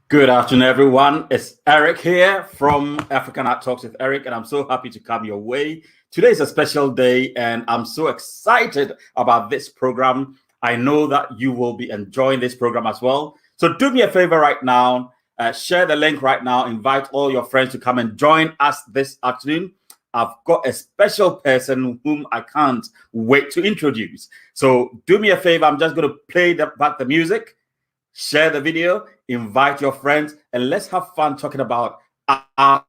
Good afternoon, everyone. It's Eric here from African Art Talks with Eric, and I'm so happy to come your way. Today is a special day, and I'm so excited about this program. I know that you will be enjoying this program as well. So do me a favor right now, share the link right now, invite all your friends to come and join us this afternoon. I've got a special person whom I can't wait to introduce. So do me a favor, I'm just going to play back the music. Share the video, invite your friends, and let's have fun talking about art.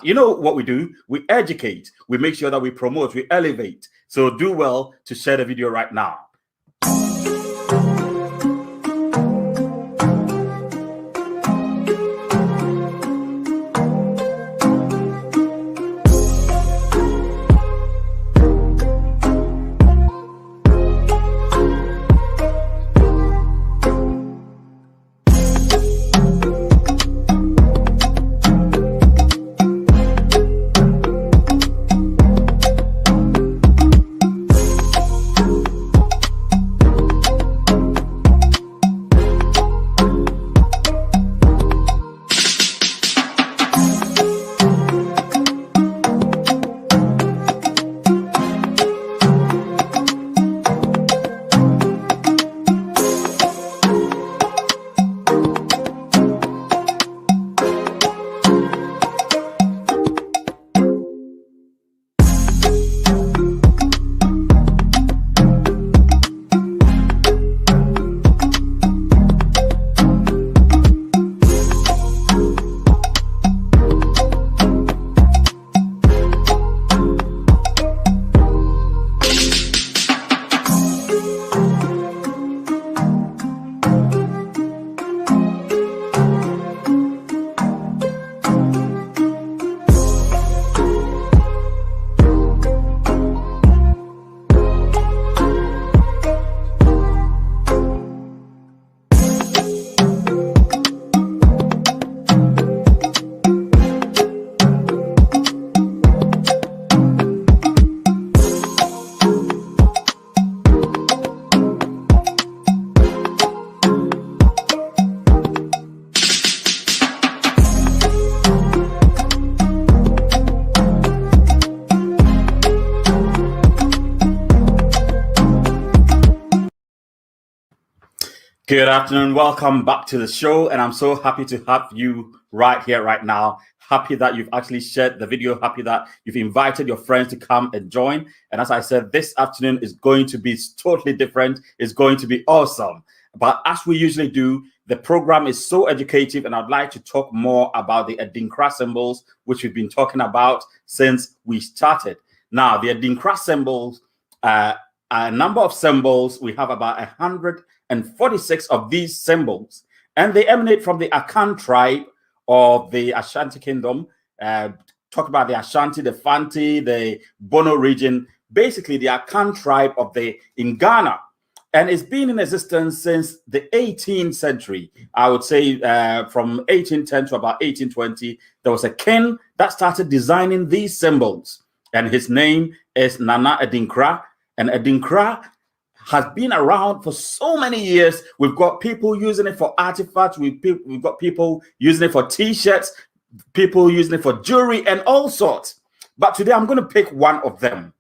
You know what we do? We educate, we make sure that we promote, we elevate. So do well to share the video right now. Good afternoon. Welcome back to the show. And I'm so happy to have you right here, right now. Happy that you've actually shared the video. Happy that you've invited your friends to come and join. And as I said, this afternoon is going to be totally different. It's going to be awesome. But as we usually do, the program is so educative. And I'd like to talk more about the Adinkra symbols, which we've been talking about since we started. Now, the Adinkra symbols, a number of symbols, we have about 146 of these symbols, and they emanate from the Akan tribe of the Ashanti Kingdom. Talk about the Ashanti, the Fanti, the Bono region, basically the Akan tribe in Ghana. And it's been in existence since the 18th century. I would say from 1810 to about 1820, there was a king that started designing these symbols, and his name is Nana Adinkra. And Adinkra has been around for so many years. We've got people using it for artifacts. We've got people using it for t-shirts, people using it for jewelry and all sorts. But today I'm going to pick one of them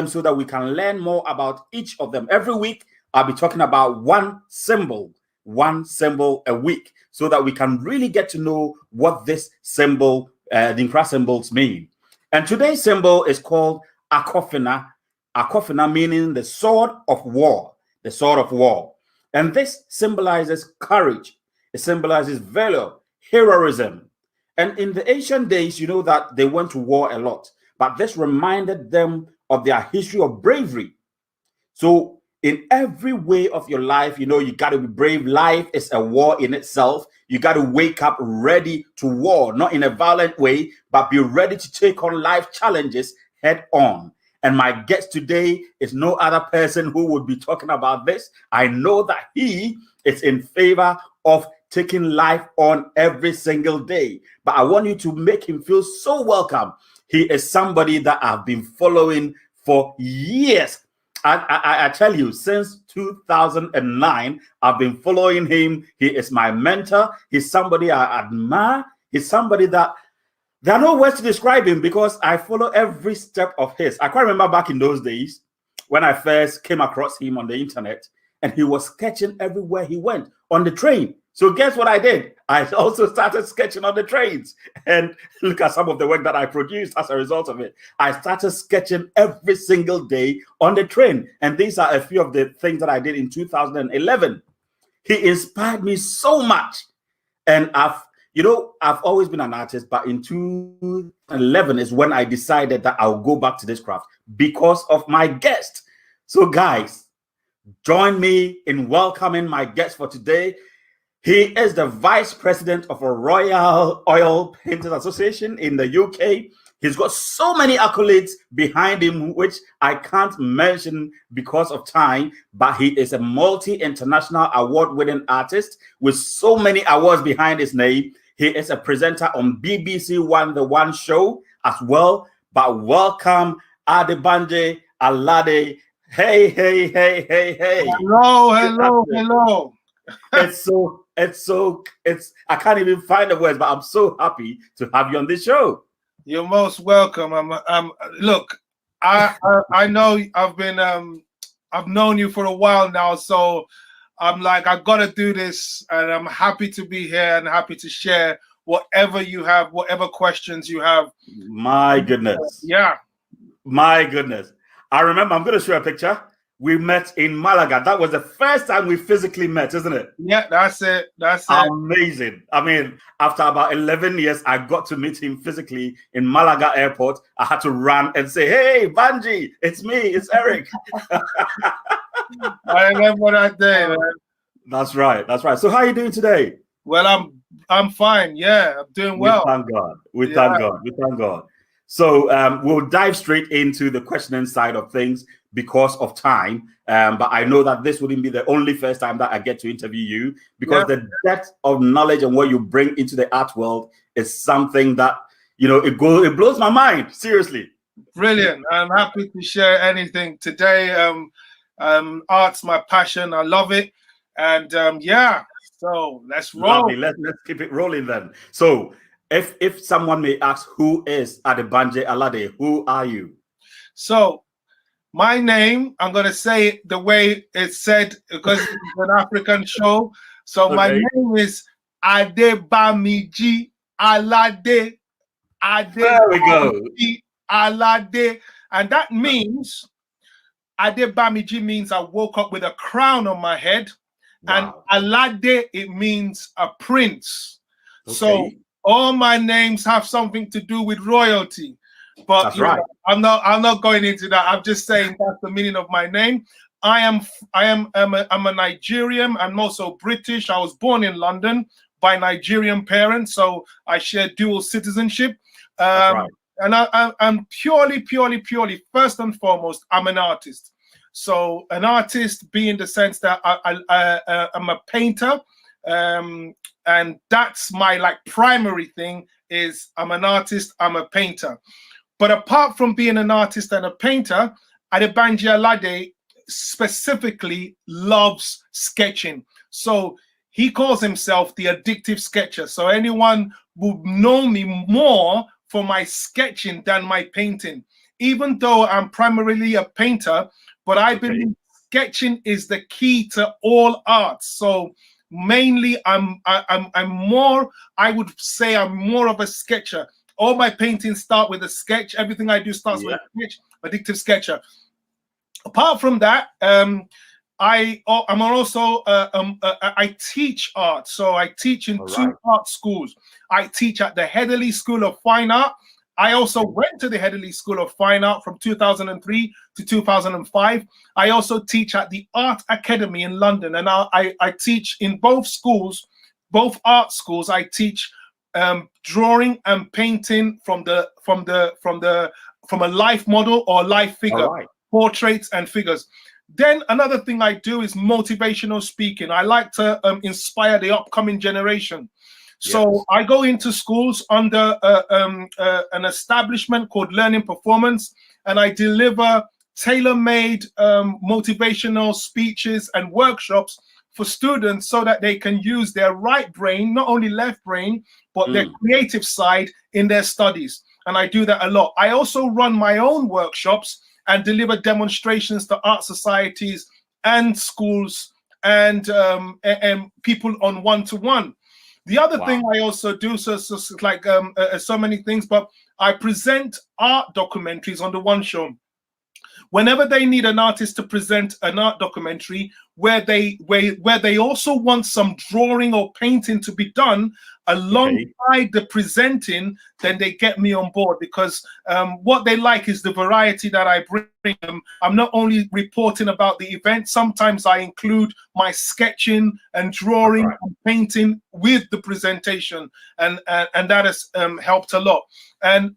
so that we can learn more about each of them. Every week, I'll be talking about one symbol a week, so that we can really get to know what this symbol, Adinkra symbols mean. And today's symbol is called Akofena. Akofena meaning the sword of war, the sword of war. And this symbolizes courage. It symbolizes valor, heroism. And in the ancient days, you know that they went to war a lot, but this reminded them of their history of bravery. So in every way of your life, you know, you got to be brave. Life is a war in itself. You got to wake up ready to war, not in a violent way, but be ready to take on life challenges head on. And my guest today is no other person who would be talking about this. I know that he is in favor of taking life on every single day. But I want you to make him feel so welcome. He is somebody that I've been following for years. I tell you, since 2009, I've been following him. He is my mentor. He's somebody I admire. He's somebody that there are no words to describe him because I follow every step of his. I quite remember back in those days when I first came across him on the internet, and he was sketching everywhere he went on the train. So guess what I did? I also started sketching on the trains, and look at some of the work that I produced as a result of it. I started sketching every single day on the train. And these are a few of the things that I did in 2011. He inspired me so much. And I've always been an artist, but in 2011 is when I decided that I'll go back to this craft because of my guest. So guys, join me in welcoming my guest for today. He is the vice president of a Royal Oil Painters Association in the UK. He's got so many accolades behind him, which I can't mention because of time, but he is a multi-international award-winning artist with so many awards behind his name. He is a presenter on BBC One, The One Show as well. But welcome, Adebanji Alade. Hey, hey, hey, hey, hey. Hello, hello, hello. I can't even find the words, but I'm so happy to have you on this show. You're most welcome. Look, I know I've known you for a while now, so I'm like, I've got to do this, and I'm happy to be here and happy to share whatever you have, whatever questions you have. My goodness. Yeah. My goodness. I remember, I'm going to show a picture. We met in Malaga. That was the first time we physically met, isn't it? Yeah, that's it. That's it. Amazing. I mean, after about 11 years, I got to meet him physically in Malaga airport. I had to run and say, hey, Banji, it's me, it's Eric. I remember that day, man. That's right. That's right. So how are you doing today? Well, I'm fine. Yeah, I'm doing well. We thank God. We thank God. We thank God. So we'll dive straight into the questioning side of things because of time. But I know that this wouldn't be the only first time that I get to interview you, because the depth of knowledge and what you bring into the art world is something that, it blows my mind. Seriously. Brilliant. I'm happy to share anything today. Art's my passion. I love it. And so let's roll. Lovely. Let's keep it rolling then. So if someone may ask, who is Adebanji Alade? Who are you? So my name, I'm going to say it the way it's said because it's an African show. So my name is Adebanji Alade. There we go. Alade. And that means, Adebanji means I woke up with a crown on my head. Wow. And Alade, it means a prince. Okay. So all my names have something to do with royalty. But that's right. I'm not going into that. I'm just saying that's the meaning of my name. I'm a Nigerian. I'm also British. I was born in London by Nigerian parents, so I share dual citizenship. That's right. And I'm purely, first and foremost, I'm an artist. So an artist being the sense that I'm a painter, and that's my primary thing is I'm an artist, I'm a painter. But apart from being an artist and a painter, Adebanji Alade specifically loves sketching. So he calls himself the addictive sketcher. So anyone would know me more for my sketching than my painting, even though I'm primarily a painter. But I believe sketching is the key to all arts. So mainly I'm more, I would say I'm more of a sketcher. All my paintings start with a sketch. Everything I do starts with a sketch, addictive sketcher. Apart from that, I teach art. So I teach in two art schools. I teach at the Heatherley School of Fine Art. I also went to the Heatherley School of Fine Art from 2003 to 2005. I also teach at the Art Academy in London, and I teach in both schools, both art schools. I teach drawing and painting from a life model or life figure, portraits and figures. Then another thing I do is motivational speaking. I like to inspire the upcoming generation. So I go into schools under an establishment called Learning Performance, and I deliver tailor-made motivational speeches and workshops for students so that they can use their right brain, not only left brain, but their creative side in their studies. And I do that a lot. I also run my own workshops and deliver demonstrations to art societies and schools and people on one-to-one. The other thing I also do, so many things, but I present art documentaries on the One Show. Whenever they need an artist to present an art documentary where they also want some drawing or painting to be done alongside the presenting, then they get me on board, because what they like is the variety that I bring them. I'm not only reporting about the event, sometimes I include my sketching and drawing and painting with the presentation, and that has helped a lot. And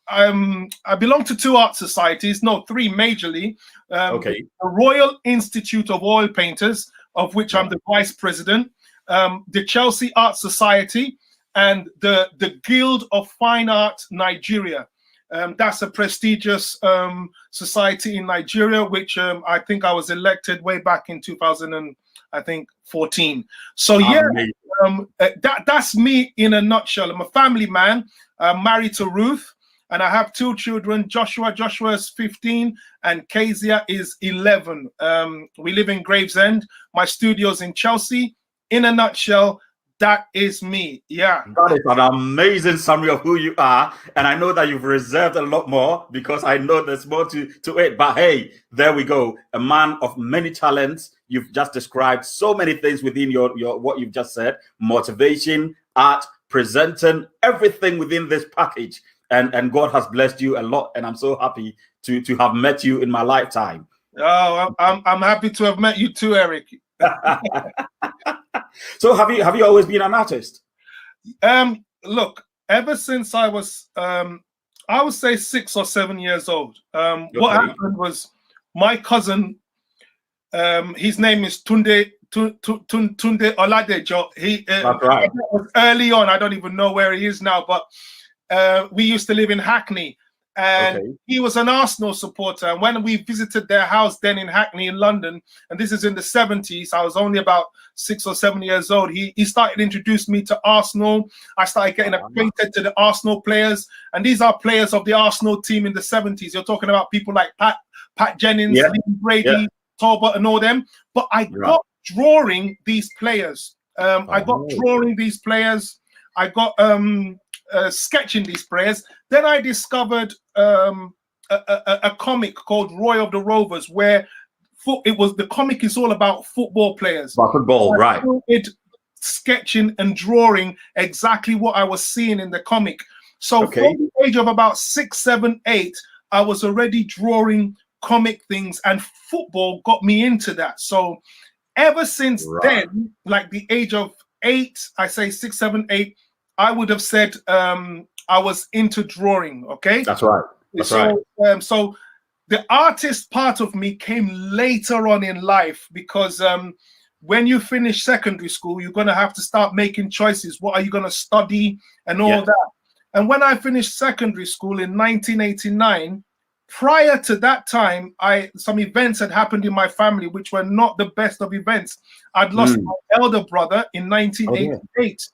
I belong to 2 art societies, no, 3 majorly. The Royal Institute of Oil Painters, of which I'm the vice president, the Chelsea Art Society, and the Guild of Fine Art Nigeria. That's a prestigious society in Nigeria, which I think I was elected way back in 2014. So that's me in a nutshell. I'm a family man. I'm married to Ruth, and I have 2 children. Joshua is 15 and Kezia is 11. We live in Gravesend. My studio's in Chelsea. In a nutshell, that is me. Yeah. That is an amazing summary of who you are. And I know that you've reserved a lot more, because I know there's more to it. But hey, there we go. A man of many talents. You've just described so many things within your what you've just said: motivation, art, presenting, everything within this package. And God has blessed you a lot, and I'm so happy to have met you in my lifetime. Oh, I'm happy to have met you too, Eric. So have you always been an artist? Look, ever since I was I would say 6 or 7 years old. What happened was my cousin, his name is Tunde Oladejo. That's right. Early on, I don't even know where he is now, but we used to live in Hackney, and he was an Arsenal supporter. And when we visited their house then in Hackney in London, and this is in the 70s, I was only about 6 or 7 years old, he started introducing me to Arsenal. I started getting acquainted to the Arsenal players, and these are players of the Arsenal team in the 70s. You're talking about people like Pat Jennings, Liam Brady, Talbot, and all them. But I got drawing these players. I got sketching these players. Then I discovered a comic called Roy of the Rovers, where the comic is all about football players. About football, right? Sketching and drawing exactly what I was seeing in the comic. So from the age of about 6, 7, 8, I was already drawing comic things, and football got me into that. So ever since then, like the age of 8, I say 6, 7, 8, I would have said I was into drawing. Okay, that's right. So the artist part of me came later on in life, because when you finish secondary school, you're going to have to start making choices. What are you going to study and all that? And when I finished secondary school in 1989, prior to that time, some events had happened in my family which were not the best of events. I'd lost my elder brother in 1988.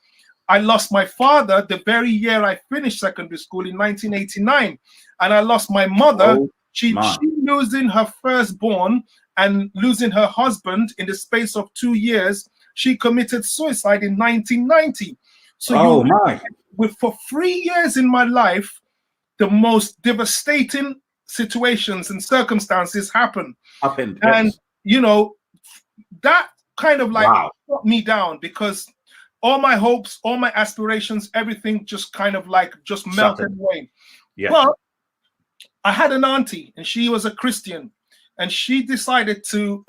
I lost my father the very year I finished secondary school in 1989. And I lost my mother. She losing her firstborn and losing her husband in the space of 2 years. She committed suicide in 1990. So for 3 years in my life, the most devastating situations and circumstances happened. And, you know, that kind of like shut me down, because all my hopes, all my aspirations, everything just kind of like just melted away. But I had an auntie, and she was a Christian, and she decided to,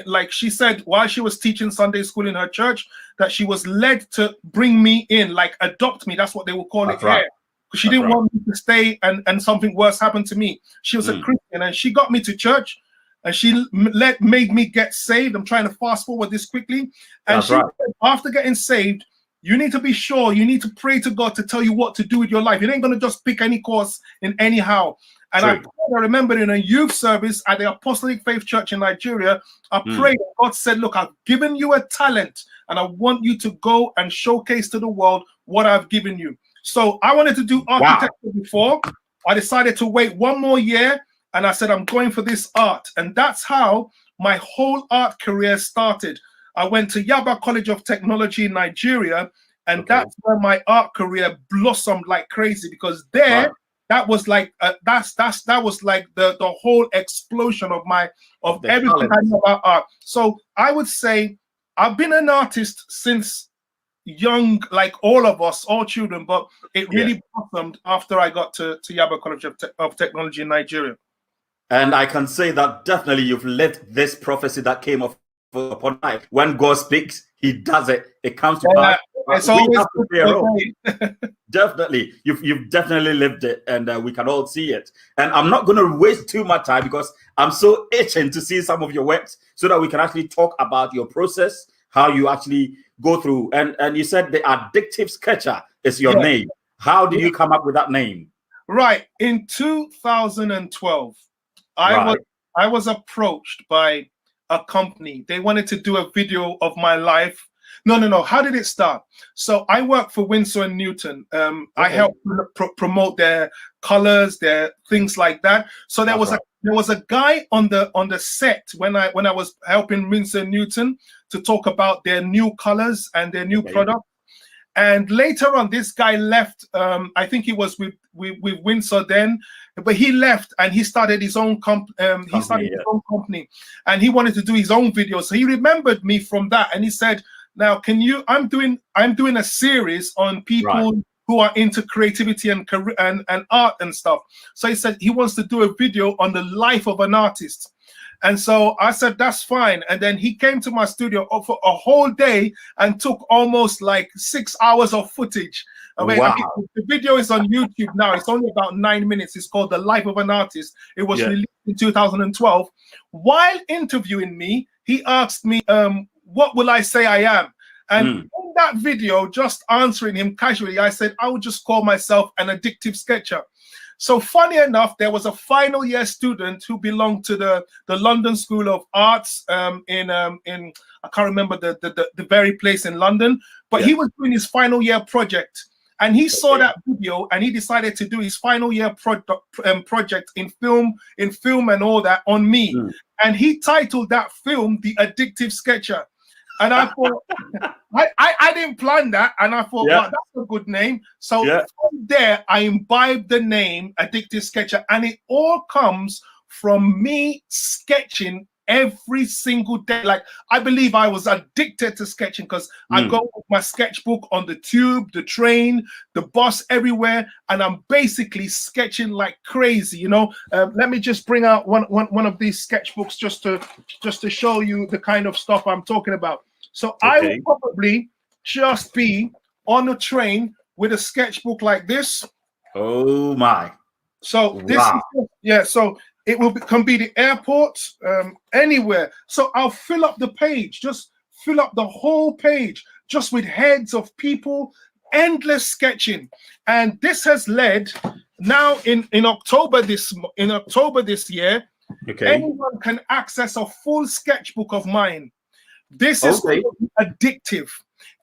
like she said, while she was teaching Sunday school in her church, that she was led to bring me in, like adopt me. That's what they will call it here. Because she didn't want me to stay and something worse happened to me. She was a Christian, and she got me to church, and she made me get saved. I'm trying to fast forward this quickly. And she said, after getting saved, you need to be sure, you need to pray to God to tell you what to do with your life. You ain't going to just pick any course in anyhow. And I remember in a youth service at the Apostolic Faith Church in Nigeria, I prayed. God said, look, I've given you a talent and I want you to go and showcase to the world what I've given you. So I wanted to do architecture before. I decided to wait 1 more year and I said, I'm going for this art. And that's how my whole art career started. I went to Yaba College of Technology in Nigeria, and that's where my art career blossomed like crazy, because there, that was like that was like the whole explosion of everything I know about art. So I would say I've been an artist since young, like all of us, all children, but it really blossomed after I got to Yaba College of Technology in Nigeria. And I can say that definitely you've lived this prophecy that came upon life. When God speaks, he does it. It comes to pass. It's always have to play a role. Definitely. You've definitely lived it, and we can all see it. And I'm not going to waste too much time because I'm so itching to see some of your works so that we can actually talk about your process, how you actually go through. And you said the Addictive Sketcher is your name. How did you come up with that name? Right. In 2012, I was approached by a company. They wanted to do a video of my life. No. How did it start? So I work for Winsor & Newton. I help promote their colors, their things like that. So there was a guy on the set when I was helping Winsor & Newton to talk about their new colors and their new product. And later on, this guy left. I think he was with Winsor then, but he left and he started his own company, and he wanted to do his own videos. So he remembered me from that, and he said, "Now, can you? I'm doing a series on people who are into creativity and career and art and stuff." So he said he wants to do a video on the life of an artist. And so I said, that's fine. And then he came to my studio for a whole day and took almost like 6 hours of footage. I mean, the video is on YouTube now. It's only about 9 minutes. It's called The Life of an Artist. It was released in 2012. While interviewing me, he asked me, what will I say I am? And in that video, just answering him casually, I said, I would just call myself an addictive sketcher. So funny enough, there was a final year student who belonged to the London School of Arts in I can't remember the very place in London, but he was doing his final year project, and he saw that video and he decided to do his final year project in film and all that on me, and he titled that film The Addictive Sketcher. And I thought, I didn't plan that. And I thought, wow, that's a good name. So from there, I imbibed the name Addictive Sketcher. And it all comes from me sketching every single day. Like, I believe I was addicted to sketching because I go with my sketchbook on the tube, the train, the bus, everywhere. And I'm basically sketching like crazy, you know. Let me just bring out one of these sketchbooks just to show you the kind of stuff I'm talking about. So I will probably just be on a train with a sketchbook like this. Oh my. So this is, so it can be the airport, anywhere. So I'll fill up the page, just fill up the whole page, just with heads of people, endless sketching. And this has led now in October this year, anyone can access a full sketchbook of mine. This is addictive.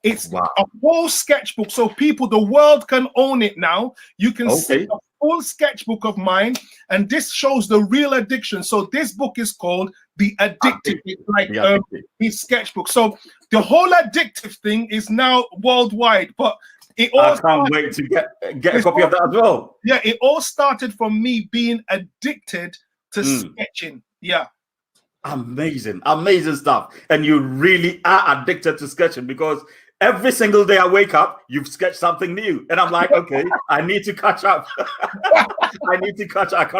It's a whole sketchbook, so people, the world can own it now. You can see a full sketchbook of mine, and this shows the real addiction. So this book is called The Addictive. It's like his sketchbook. So the whole addictive thing is now worldwide, but it all I can't wait to get a copy of that as well. Yeah, it all started from me being addicted to sketching. Yeah. Amazing stuff. And you really are addicted to sketching, because every single day I wake up, you've sketched something new. And I'm like, okay, I need to catch up. I can't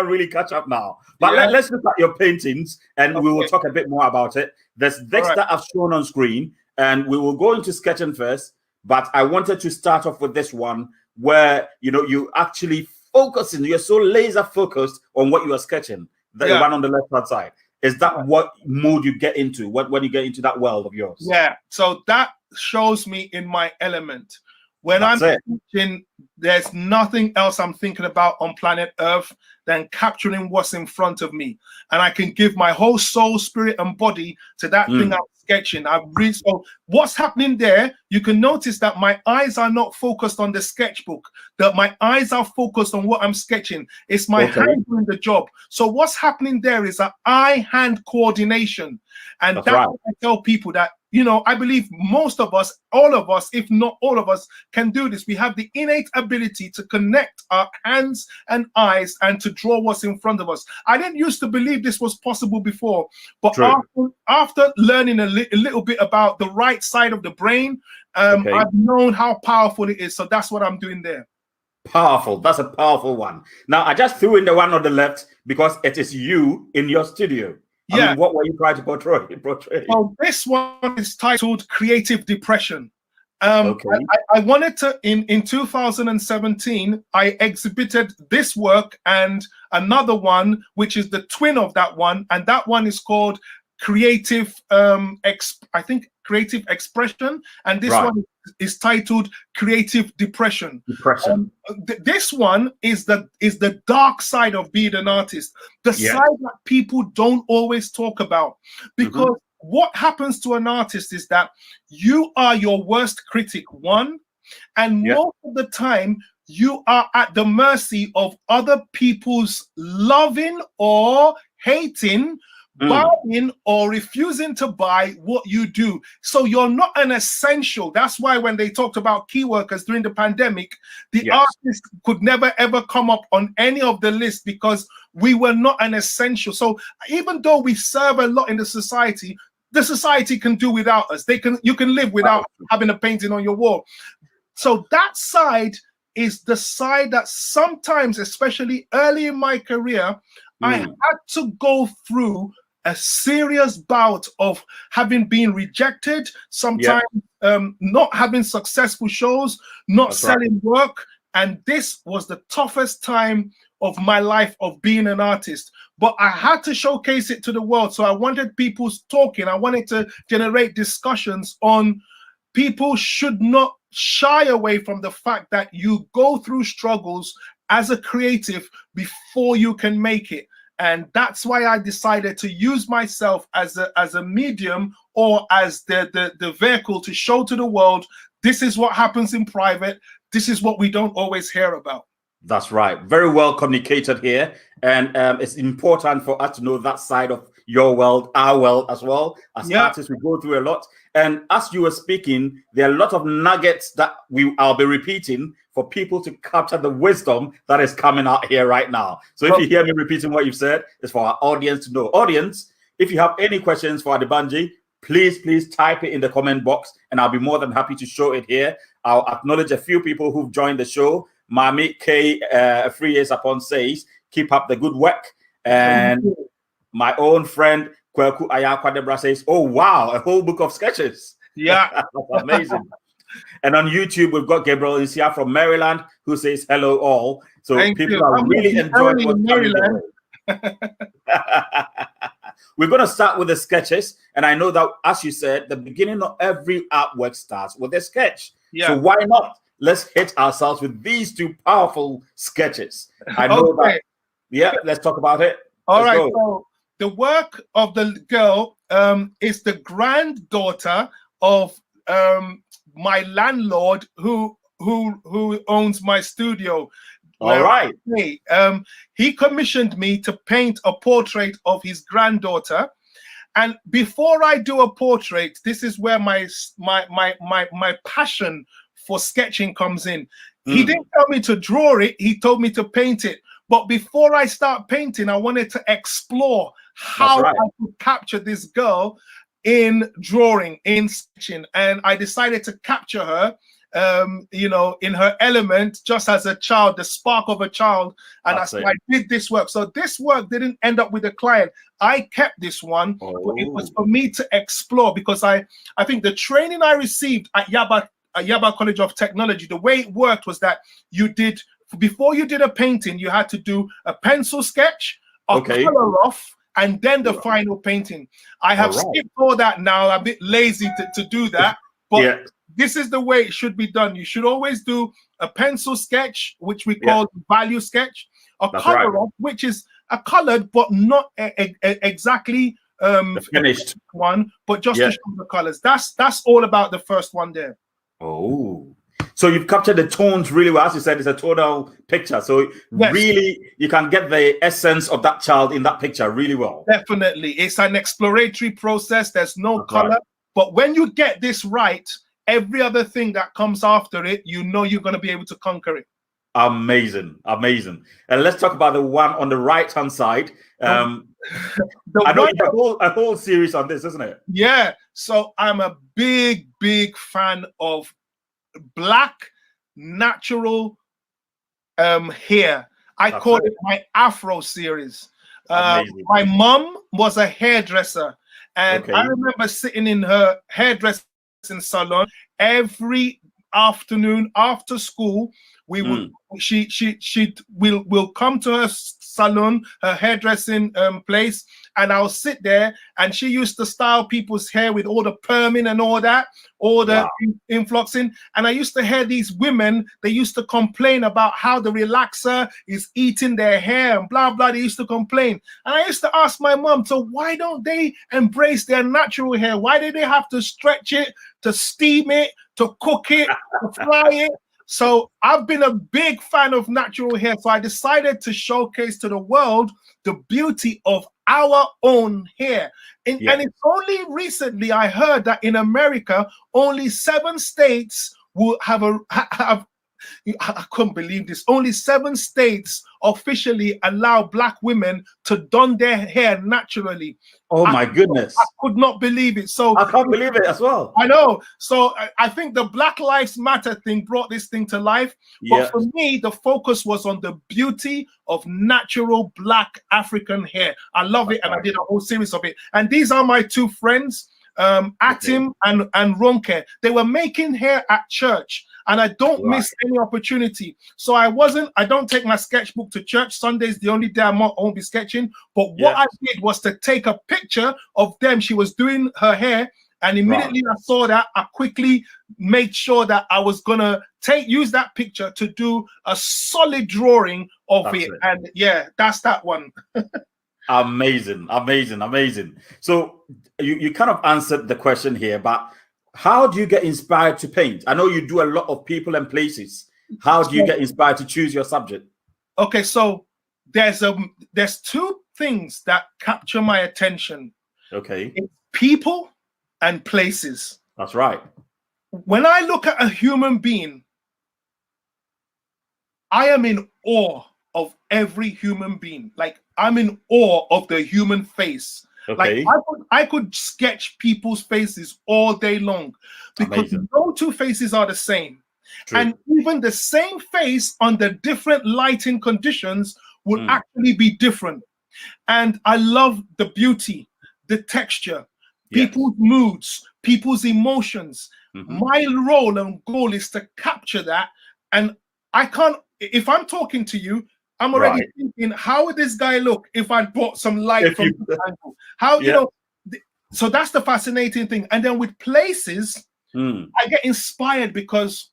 really catch up now. But let's look at your paintings, and we will talk a bit more about it. There's this that I've shown on screen, and we will go into sketching first. But I wanted to start off with this one where, you know, you actually focusing, you're so laser focused on what you are sketching. The one on the left-hand side. Is that what mood you get into when you get into that world of yours? Yeah, so that shows me in my element. When That's I'm it. teaching, there's nothing else I'm thinking about on planet Earth than capturing what's in front of me. And I can give my whole soul, spirit, and body to that thing I'm sketching. So what's happening there, you can notice that my eyes are not focused on the sketchbook, that my eyes are focused on what I'm sketching. It's my hand doing the job. So what's happening there is an eye-hand coordination. And that's right. what I tell people, that, you know, I believe most of us, all of us, if not all of us, can do this. We have the innate ability to connect our hands and eyes and to draw what's in front of us. I didn't used to believe this was possible before, but after learning a little bit about the right side of the brain, I've known how powerful it is. So that's what I'm doing there. Powerful. That's a powerful one. Now, I just threw in the one on the left because it is you in your studio. I mean, what were you trying to portray? Well, this one is titled Creative Depression. I wanted to, in 2017, I exhibited this work and another one, which is the twin of that one. And that one is called Creative, Creative Expression. And this one is titled Creative Depression. This one is the dark side of being an artist, the side that people don't always talk about, because what happens to an artist is that you are your worst critic, one, and most of the time you are at the mercy of other people's loving or hating, buying or refusing to buy what you do. So you're not an essential. That's why when they talked about key workers during the pandemic, the artist could never ever come up on any of the list because we were not an essential. So even though we serve a lot in the society can do without us. You can live without having a painting on your wall. So that side is the side that sometimes, especially early in my career, I had to go through a serious bout of having been rejected, sometimes not having successful shows, not selling work. And this was the toughest time of my life of being an artist. But I had to showcase it to the world. So I wanted people talking. I wanted to generate discussions on people should not shy away from the fact that you go through struggles as a creative before you can make it. And that's why I decided to use myself as a medium or as the vehicle to show to the world, this is what happens in private. This is what we don't always hear about. That's right. Very well communicated here. And it's important for us to know that side of your world, our world as well. As artists, we go through a lot. And as you were speaking, there are a lot of nuggets that I'll be repeating for people to capture the wisdom that is coming out here right now. So if you hear me repeating what you've said, it's for our audience to know. Audience, if you have any questions for Adebanji, please type it in the comment box and I'll be more than happy to show it here. I'll acknowledge a few people who've joined the show. Mami K, 3 years upon says, keep up the good work. And my own friend, Kweku Amoakwa-Boadu says, oh, wow, a whole book of sketches. Yeah. That's amazing. And on YouTube, we've got Gabriel Isia from Maryland who says hello all. So people are really enjoying what's Maryland. We're going to start with the sketches. And I know that, as you said, the beginning of every artwork starts with a sketch. So why not? Let's hit ourselves with these two powerful sketches. I know that. Yeah, let's talk about it. All right. So the work of the girl is the granddaughter of my landlord who owns my studio. All right. He commissioned me to paint a portrait of his granddaughter. And before I do a portrait, this is where my passion for sketching comes in. He didn't tell me to draw it, he told me to paint it. But before I start painting, I wanted to explore how I could capture this girl in drawing, in sketching. And I decided to capture her, you know, in her element, just as a child, the spark of a child. And that's why I did this work. So this work didn't end up with a client. I kept this one, but it was for me to explore, because I think the training I received at Yaba College of Technology, the way it worked was that before you did a painting, you had to do a pencil sketch, a color off, and then the final painting. I have skipped all that now. I'm a bit lazy to do that, but this is the way it should be done. You should always do a pencil sketch, which we call value sketch, a color up, which is a colored but not exactly the finished one, but just to show the colors. That's all about the first one there. Oh, so you've captured the tones really well. As you said, it's a tonal picture. So really, you can get the essence of that child in that picture really well. Definitely. It's an exploratory process. There's no color. But when you get this right, every other thing that comes after it, you know you're going to be able to conquer it. Amazing. Amazing. And let's talk about the one on the right-hand side. I know you have a whole series on this, isn't it? Yeah. So I'm a big fan of black natural hair. I call it my Afro series. My mom was a hairdresser, and I remember sitting in her hairdressing salon every afternoon after school. We would we'll come to her salon, her hairdressing place, and I'll sit there, and she used to style people's hair with all the perming and all that, all the influxing. And I used to hear these women, they used to complain about how the relaxer is eating their hair and blah blah. They used to complain, and I used to ask my mom, so why don't they embrace their natural hair? Why do they have to stretch it, to steam it, to cook it, to fry it? So I've been a big fan of natural hair. So I decided to showcase to the world the beauty of our own hair. And it's only recently I heard that in America, only 7 states will have I couldn't believe this. Only 7 states officially allow black women to don their hair naturally. Oh my goodness. I could not believe it. So I can't believe it as well. I know. So I think the Black Lives Matter thing brought this thing to life. But for me, the focus was on the beauty of natural black African hair. I love it. And I did a whole series of it. And these are my 2 friends, Atim and Ronke. They were making hair at church, and I don't miss any opportunity. So I don't take my sketchbook to church. Sunday's the only day I won't be sketching. But what I did was to take a picture of them. She was doing her hair, and immediately I saw that, I quickly made sure that I was gonna use that picture to do a solid drawing of it. And that's that one. Amazing. So you kind of answered the question here, but how do you get inspired to paint? I know you do a lot of people and places. How do you get inspired to choose your subject? Okay, so there's 2 things that capture my attention. Okay. It's people and places. That's right. When I look at a human being, I am in awe of every human being. Like, I'm in awe of the human face. Okay. Like I could sketch people's faces all day long, because no 2 faces are the same. True. And even the same face under different lighting conditions will actually be different. And I love the beauty, the texture, people's moods, people's emotions. My role and goal is to capture that. And I can't, if I'm talking to you, I'm already thinking, how would this guy look if I brought some light from the angle? How, you know, so that's the fascinating thing. And then with places, I get inspired because,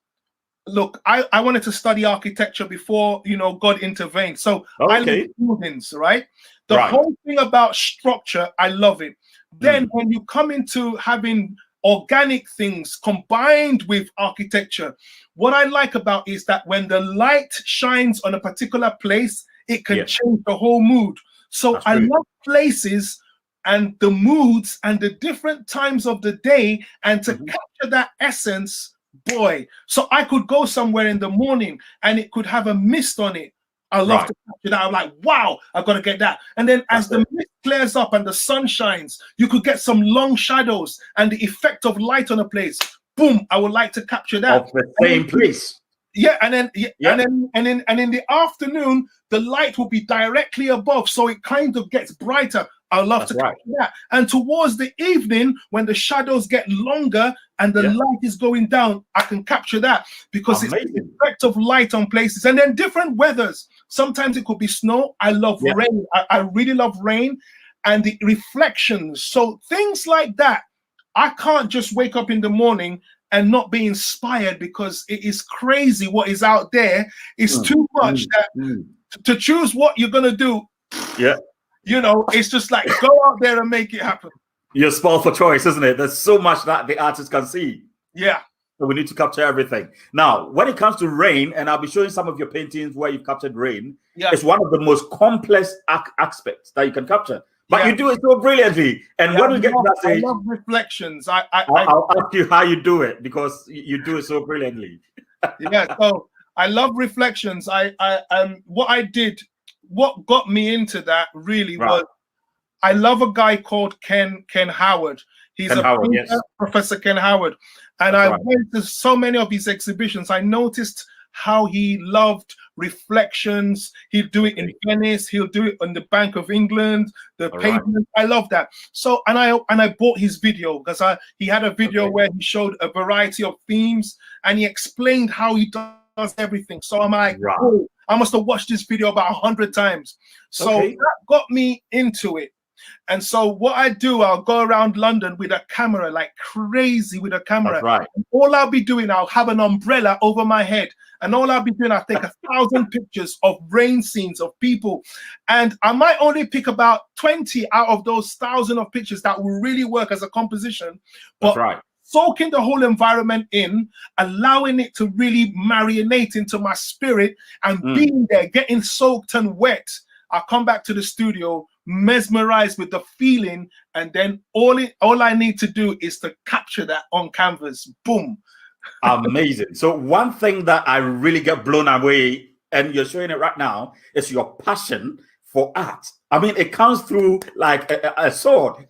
look, I wanted to study architecture before, God intervened. So I love buildings, right? The whole thing about structure, I love it. Then when you come into having organic things combined with architecture, what I like about is that when the light shines on a particular place, it can change the whole mood. So I love places and the moods and the different times of the day, and to capture that essence, boy. So I could go somewhere in the morning and it could have a mist on it. I love to capture that. I'm like, wow, I've got to get that. And then as the mist clears up and the sun shines, you could get some long shadows and the effect of light on a place. Boom, I would like to capture that. Of the same place. Yeah, and then in the afternoon, the light will be directly above, so it kind of gets brighter. I love to capture that. And towards the evening, when the shadows get longer and the light is going down, I can capture that, because it's the effect of light on places. And then different weathers. Sometimes it could be snow. I love rain. I really love rain and the reflections. So things like that. I can't just wake up in the morning and not be inspired, because it is crazy what is out there. It's too much that to choose what you're gonna do. Yeah, you know, it's just like go out there and make it happen. You're spoiled for choice, isn't it? There's so much that the artist can see. Yeah. So we need to capture everything. Now, when it comes to rain, and I'll be showing some of your paintings where you've captured rain, it's one of the most complex aspects that you can capture. But you do it so brilliantly. And when we get to that stage, I love reflections. I'll ask you how you do it, because you do it so brilliantly. Yeah, so I love reflections. What got me into that really was, I love a guy called Ken Howard. He's Professor Ken Howard. And I went to so many of his exhibitions. I noticed how he loved reflections. He'll do it in Venice. He'll do it on the Bank of England, the pavement. I love that. So, and I bought his video, because he had a video where he showed a variety of themes, and he explained how he does everything. So I'm like, oh, I must have watched this video about 100 times. So that got me into it. And so what I do, I'll go around London with a camera, like crazy with a camera. And all I'll be doing, I'll have an umbrella over my head. And all I'll be doing, I'll take 1,000 pictures of rain scenes of people. And I might only pick about 20 out of those 1,000 of pictures that will really work as a composition. But soaking the whole environment in, allowing it to really marinate into my spirit, and being there, getting soaked and wet. I'll come back to the studio, mesmerized with the feeling, and then all I need to do is to capture that on canvas. Boom. Amazing. So one thing that I really get blown away, and you're showing it right now, is your passion for art. I mean, it comes through like a sword.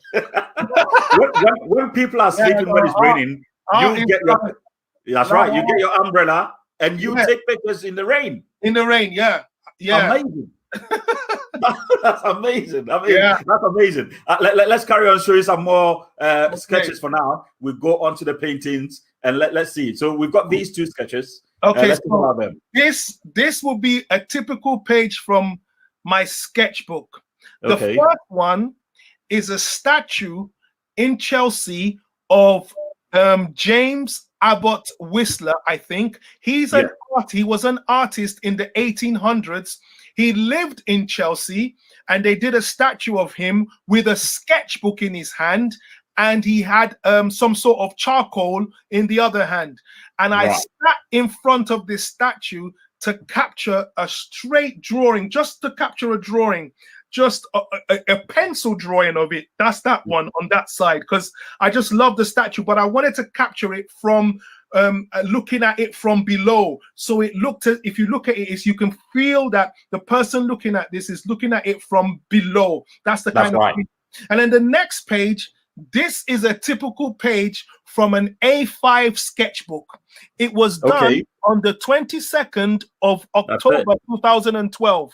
when people are sleeping, when it's raining, you get your you get your umbrella and you take pictures in the rain. In the rain, amazing. That's amazing. I mean, that's amazing. Let's carry on showing some more sketches for now. We'll go on to the paintings, and let's see. So we've got these two sketches. Okay, let's talk about them. This will be a typical page from my sketchbook. The first one is a statue in Chelsea of James Abbott Whistler, I think. He was an artist in the 1800s. He lived in Chelsea, and they did a statue of him with a sketchbook in his hand, and he had some sort of charcoal in the other hand. And I sat in front of this statue to capture a straight drawing, just to capture a drawing, just a pencil drawing of it. That's that one on that side, because I just love the statue, but I wanted to capture it from looking at it from below. So it looked at, if you look at it, you can feel that the person looking at this is looking at it from below. That's the kind of thing. And then the next page, this is a typical page from an A5 sketchbook. It was done on the 22nd of October 2012.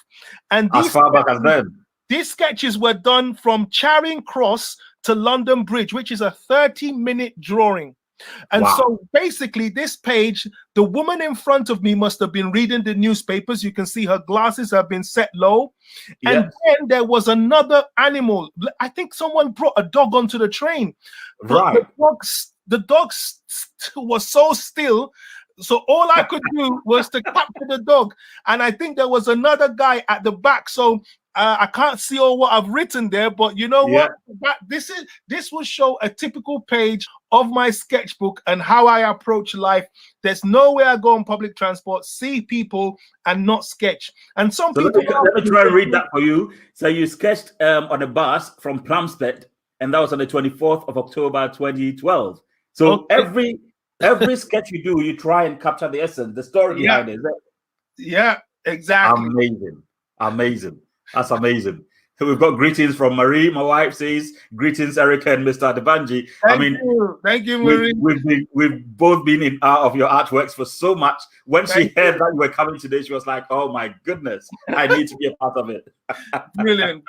And as far back as then. These sketches were done from Charing Cross to London Bridge, which is a 30-minute drawing. And so basically this page, the woman in front of me must have been reading the newspapers. You can see her glasses have been set low. And then there was another animal. I think someone brought a dog onto the train. The dog was so still. So all I could do was to capture the dog. And I think there was another guy at the back. So I can't see all what I've written there, but you know what? This will show a typical page of my sketchbook and how I approach life. There's no way I go on public transport, see people, and not sketch. And some people. Let me try and read that for you. So you sketched on a bus from Plumstead, and that was on the 24th of October 2012. So every sketch you do, you try and capture the essence, the story behind it. Yeah, exactly. Amazing. That's amazing. So we've got greetings from Marie. My wife says, greetings, Erica and Mr. Adebanji. Thank you, Marie. We've both been in awe of your artworks for so much. When she heard that you were coming today, she was like, oh my goodness, I need to be a part of it. Brilliant.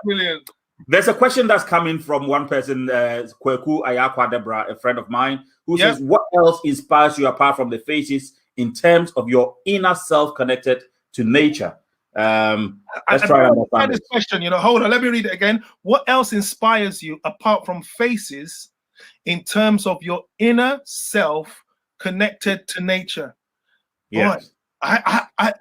There's a question that's coming from one person, Kweku Ayakwa-Debra, a friend of mine, who says, what else inspires you apart from the faces in terms of your inner self connected to nature? Let's try and understand this question. Hold on, let me read it again. What else inspires you apart from faces in terms of your inner self connected to nature. Yes. Boy,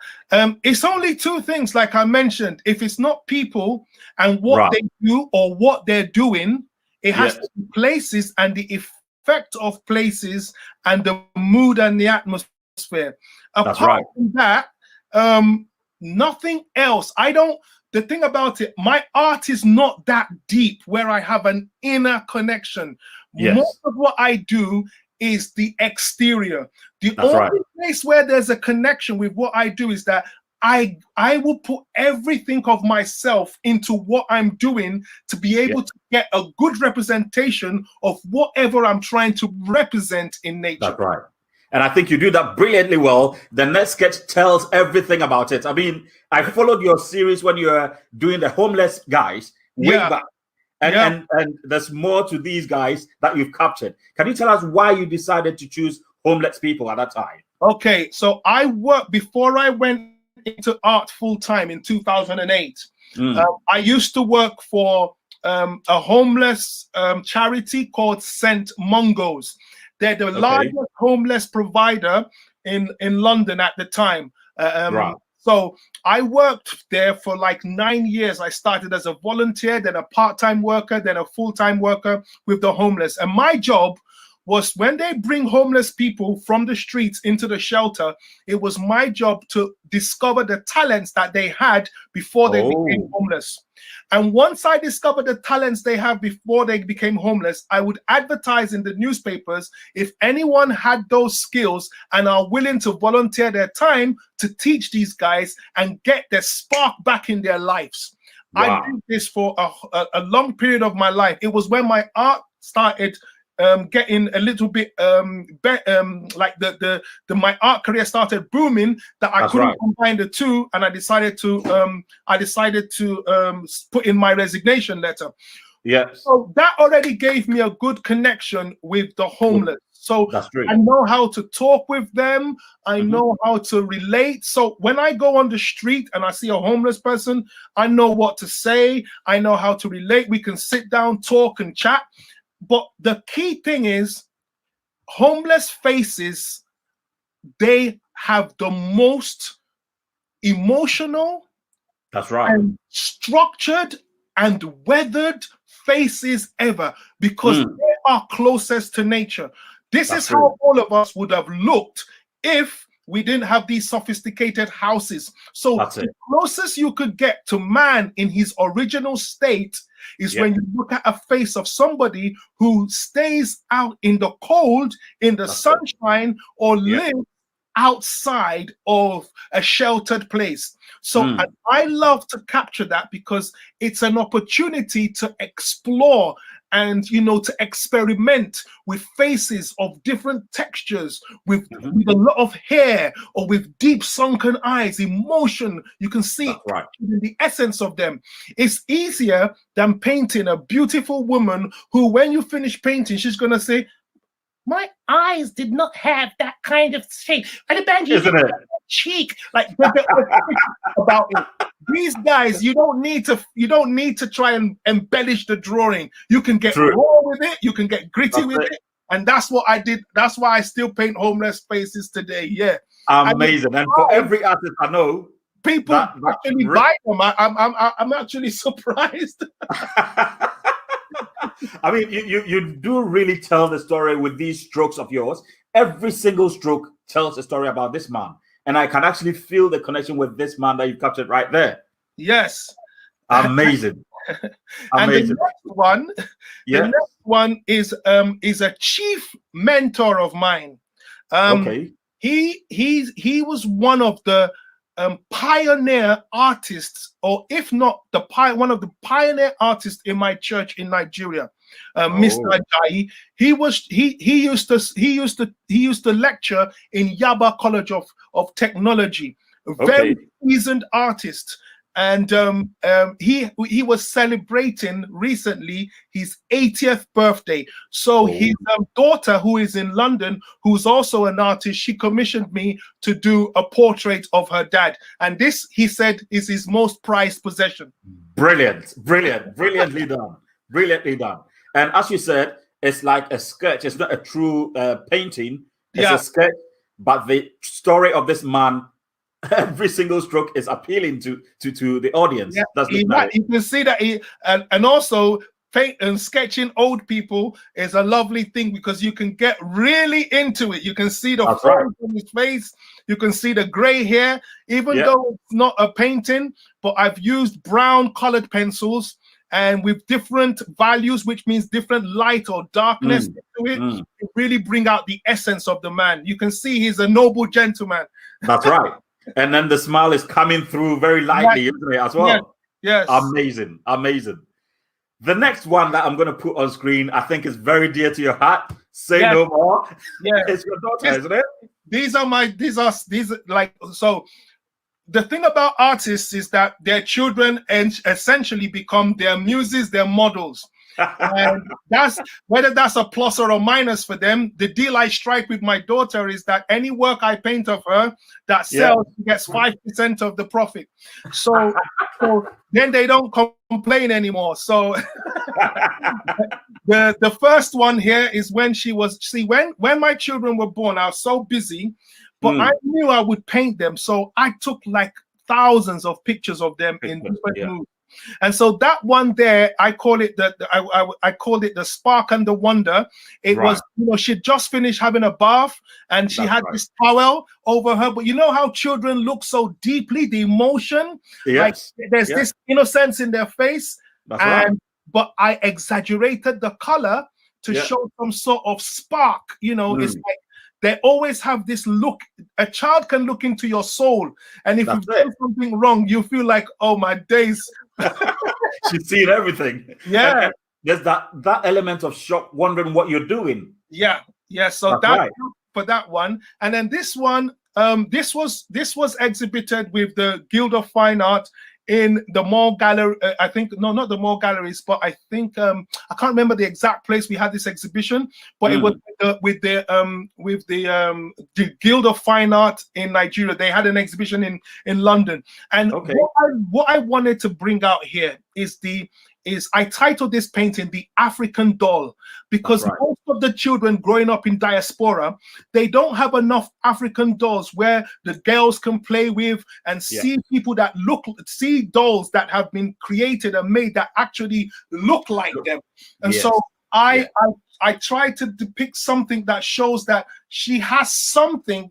it's only two things, like I mentioned. If it's not people and what they do or what they're doing, it has to be places and the effect of places and the mood and the atmosphere. Apart from that, nothing else. The thing about it, my art is not that deep where I have an inner connection. Most of what I do is the exterior. The only place where there's a connection with what I do is that I will put everything of myself into what I'm doing to be able to get a good representation of whatever I'm trying to represent in nature. That's right. And I think you do that brilliantly well. The next sketch tells everything about it. I mean, I followed your series when you were doing the homeless guys way back. And there's more to these guys that you've captured. Can you tell us why you decided to choose homeless people at that time? Okay, so I worked before I went into art full time in 2008. I used to work for a homeless charity called St. Mungo's. They're the largest homeless provider in London at the time. So I worked there for like 9 years. I started as a volunteer, then a part-time worker, then a full-time worker with the homeless. And my job was, when they bring homeless people from the streets into the shelter, it was my job to discover the talents that they had before they became homeless. And once I discovered the talents they have before they became homeless, I would advertise in the newspapers if anyone had those skills and are willing to volunteer their time to teach these guys and get their spark back in their lives. I did this for a long period of my life. It was when my art started getting a little bit like my art career started booming, that I couldn't combine the two, and I decided to put in my resignation letter. So that already gave me a good connection with the homeless. So I know how to talk with them. I know how to relate. So when I go on the street and I see a homeless person, I know what to say. I know how to relate. We can sit down, talk, and chat. But the key thing is, homeless faces, they have the most emotional, and structured and weathered faces ever, because they are closest to nature. This is how all of us would have looked if we didn't have these sophisticated houses. So the closest you could get to man in his original state is when you look at a face of somebody who stays out in the cold, in the sunshine, or lives outside of a sheltered place. So I love to capture that, because it's an opportunity to explore and, you know, to experiment with faces of different textures, with a lot of hair, or with deep sunken eyes, emotion. You can see the essence of them. It's easier than painting a beautiful woman who, when you finish painting, she's going to say, my eyes did not have that kind of shape. Adebanji, isn't it? Cheek, like about it. These guys, you don't need to try and embellish the drawing. You can get raw with it, you can get gritty with it, and that's what I did. That's why I still paint homeless faces today. Yeah, amazing. And for every artist I know, people actually buy them. I'm actually surprised. I mean, you do really tell the story with these strokes of yours. Every single stroke tells a story about this man. And I can actually feel the connection with this man that you captured right there. Yes. Amazing. Amazing. And the next one is a chief mentor of mine. He was one of the pioneer artists, or if not one of the pioneer artists in my church in Nigeria. Mr. Ajayi, he used to lecture in Yaba College of Technology. A very seasoned artist, and he was celebrating recently his 80th birthday. So his daughter, who is in London, who's also an artist, she commissioned me to do a portrait of her dad, and this, he said, is his most prized possession. Brilliantly done. And as you said, it's like a sketch. It's not a true painting. It's a sketch, but the story of this man, every single stroke is appealing to the audience. Yeah, That's looking at it. you can see that and also paint and sketching old people is a lovely thing because you can get really into it. You can see the folds on his face. You can see the gray hair, even though it's not a painting, but I've used brown colored pencils and with different values, which means different light or darkness to it, to really bring out the essence of the man. You can see he's a noble gentleman. That's right. And then the smile is coming through very lightly, isn't it, as well? Yes. Amazing. Amazing. The next one that I'm going to put on screen, I think is very dear to your heart. Say no more. Yeah. It's your daughter, isn't it? These are like, so the thing about artists is that their children essentially become their muses, their models. And that's whether that's a plus or a minus for them. The deal I strike with my daughter is that any work I paint of her that sells, she gets 5% of the profit. So then they don't complain anymore. So the first one here is when she was, when my children were born, I was so busy, but I knew I would paint them. So I took like thousands of pictures of them in different moods. And so that one there, I call it I called it the spark and the wonder. It was, she'd just finished having a bath and she had this towel over her. But you know how children look so deeply, the emotion, like there's this innocence in their face. But I exaggerated the color to show some sort of spark. It's like they always have this look. A child can look into your soul, and if you've done something wrong, you feel like, oh my days. She's seen everything. Yeah. There's that element of shock, wondering what you're doing. Yeah. So that's for that one. And then this one, this was exhibited with the Guild of Fine Art in the Mall Gallery. I think not the Mall Galleries, but I think I can't remember the exact place we had this exhibition, but it was with the Guild of Fine Art in Nigeria. They had an exhibition in London, and what I wanted to bring out here is I titled this painting "The African Doll" because most of the children growing up in diaspora, they don't have enough African dolls where the girls can play with and see people that see dolls that have been created and made that actually look like them. And so I tried to depict something that shows that she has something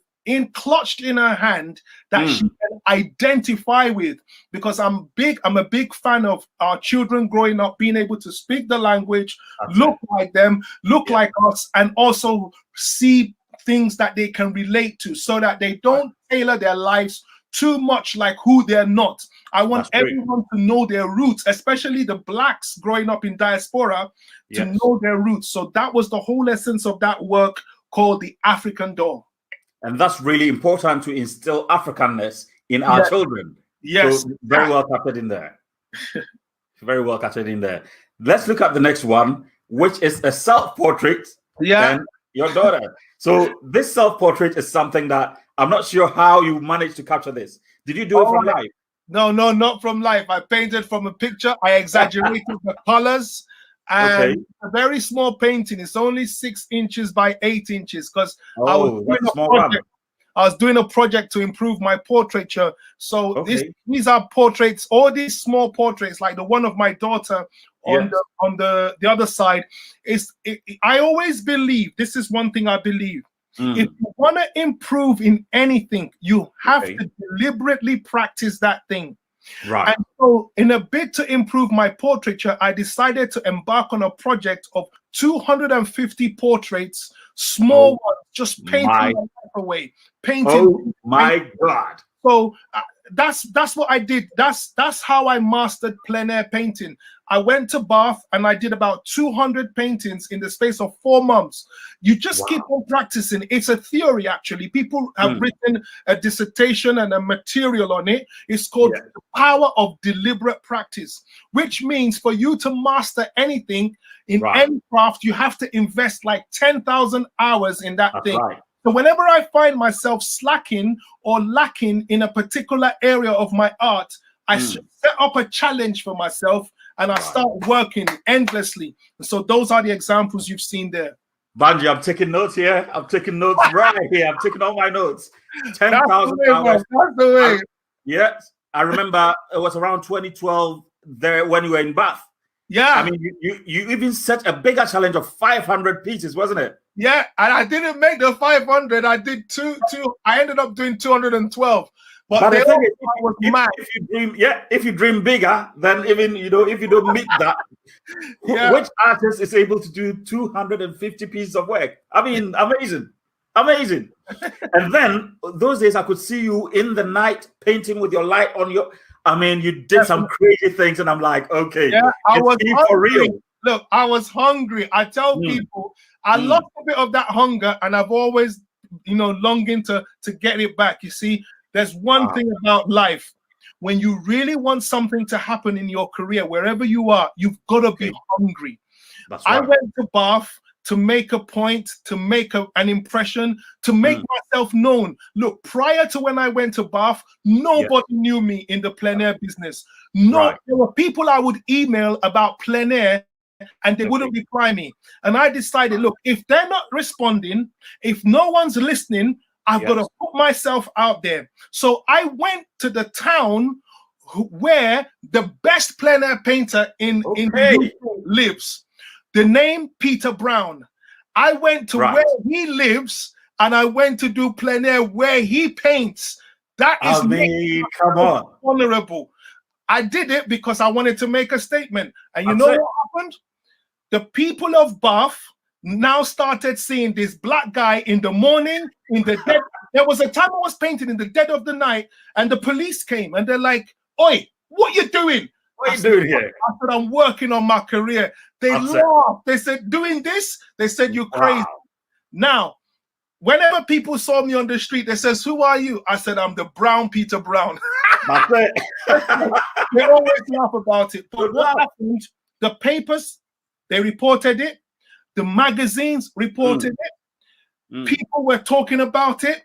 clutched in her hand that she can identify with, because I'm a big fan of our children growing up being able to speak the language, look like them, look like us, and also see things that they can relate to, so that they don't tailor their lives too much like who they're not. I want everyone to know their roots, especially the blacks growing up in diaspora, to know their roots. So that was the whole essence of that work called The African Doll. And that's really important to instill Africanness in our children. Yes. So very well captured in there. Very well captured in there. Let's look at the next one, which is a self-portrait. And your daughter. So this self-portrait is something that I'm not sure how you managed to capture this. Did you do it from life? No, not from life. I painted from a picture. I exaggerated the colors. And a very small painting. It's only 6 inches by 8 inches because I was doing a project to improve my portraiture. So these are portraits, all these small portraits, like the one of my daughter on the other side. I always believe, this is one thing I believe. If you want to improve in anything, you have to deliberately practice that thing. And so in a bid to improve my portraiture, I decided to embark on a project of 250 portraits, small ones, just painting my life away. God. So that's what I did. That's how I mastered plein air painting. I went to Bath and I did about 200 paintings in the space of 4 months. You just keep on practicing. It's a theory, actually. People have written a dissertation and a material on it. It's called The Power of Deliberate Practice, which means for you to master anything in any craft, you have to invest like 10,000 hours in that thing. So whenever I find myself slacking or lacking in a particular area of my art, I set up a challenge for myself and I start working endlessly. So those are the examples you've seen there. Banji, I'm taking notes here. I'm taking notes right here. I'm taking all my notes. 10,000 hours. That's the way. Yes. I remember it was around 2012 there when you were in Bath. Yeah. I mean, you even set a bigger challenge of 500 pieces, wasn't it? Yeah, and I didn't make the 500. I did two. I ended up doing 212. But the thing is, if you dream bigger, then even if you don't meet that, which artist is able to do 250 pieces of work? I mean, amazing. And then those days I could see you in the night painting with your light on your. I mean, you did some crazy things, and I'm like, okay, I was hungry. For real. Look, I was hungry. I tell people I lost a bit of that hunger, and I've always, longing to get it back. You see, there's one thing about life. When you really want something to happen in your career, wherever you are, you've got to be hungry. That's right. I went to Bath to make a point, to make an impression, to make myself known. Look, prior to when I went to Bath, nobody knew me in the plein air business. There were people I would email about plein air and they wouldn't reply me. And I decided, look, if they're not responding, if no one's listening, I've got to put myself out there. So I went to the town where the best plein air painter in the UK lives. The name Peter Brown. I went to where he lives, and I went to do plein air where he paints. That is come on, honorable. I did it because I wanted to make a statement. And you know what happened? The people of Bath now started seeing this black guy in the morning, in the dead. There was a time I was painting in the dead of the night, and the police came, and they're like, "Oi, what you doing?" What are you doing here? I said, I'm working on my career. They laughed. They said, doing this? They said, you're crazy. Now, whenever people saw me on the street, they says, who are you? I said, I'm the Brown Peter Brown. That's it. They always laugh about it. But what happened? The papers, they reported it. The magazines reported it. People were talking about it.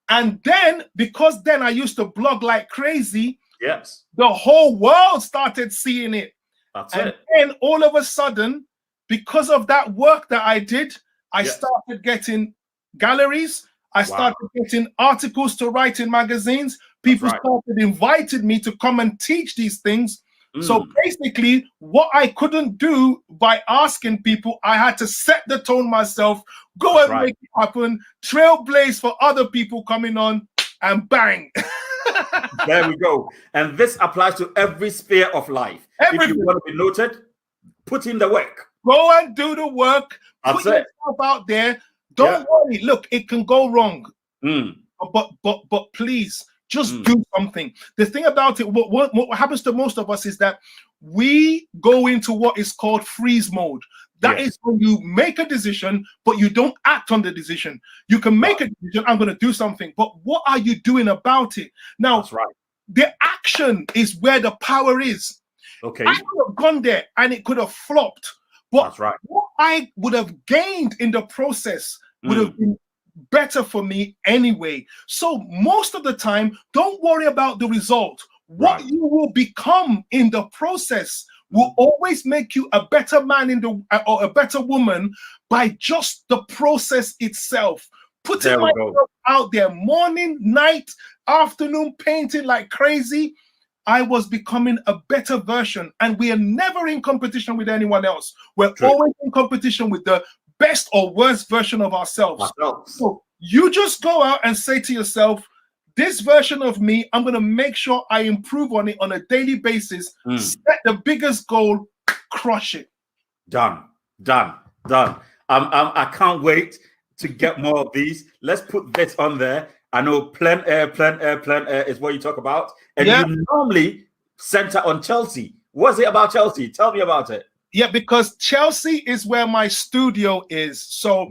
And then, because then I used to blog like crazy, yes, the whole world started seeing it. That's and it. then all of a sudden, because of that work that I did, I started getting galleries. I started getting articles to write in magazines. People started inviting me to come and teach these things. So basically, what I couldn't do by asking people, I had to set the tone myself, go and make it happen, trailblaze for other people coming on, and bang. There we go. And this applies to every sphere of life. If you want to be noted, put in the work. Go and do the work. Put yourself out there. Don't worry. Look, it can go wrong. But please, just do something. The thing about it, what happens to most of us is that we go into what is called freeze mode. That is when you make a decision, but you don't act on the decision. You can make a decision, I'm going to do something, but what are you doing about it? Now, the action is where the power is. Okay. I could have gone there and it could have flopped. But what I would have gained in the process would have been better for me anyway. So most of the time, don't worry about the result. What you will become in the process will always make you a better man or a better woman by just the process itself. Putting myself out there, morning, night, afternoon, painting like crazy. I was becoming a better version, and we are never in competition with anyone else. We're always in competition with the best or worst version of ourselves. So you just go out and say to yourself, this version of me, I'm going to make sure I improve on it on a daily basis. Set the biggest goal, crush it. Done. I can't wait to get more of these. Let's put this on there. I know plein air is what you talk about. And you normally center on Chelsea. What's it about Chelsea? Tell me about it. Yeah, because Chelsea is where my studio is. So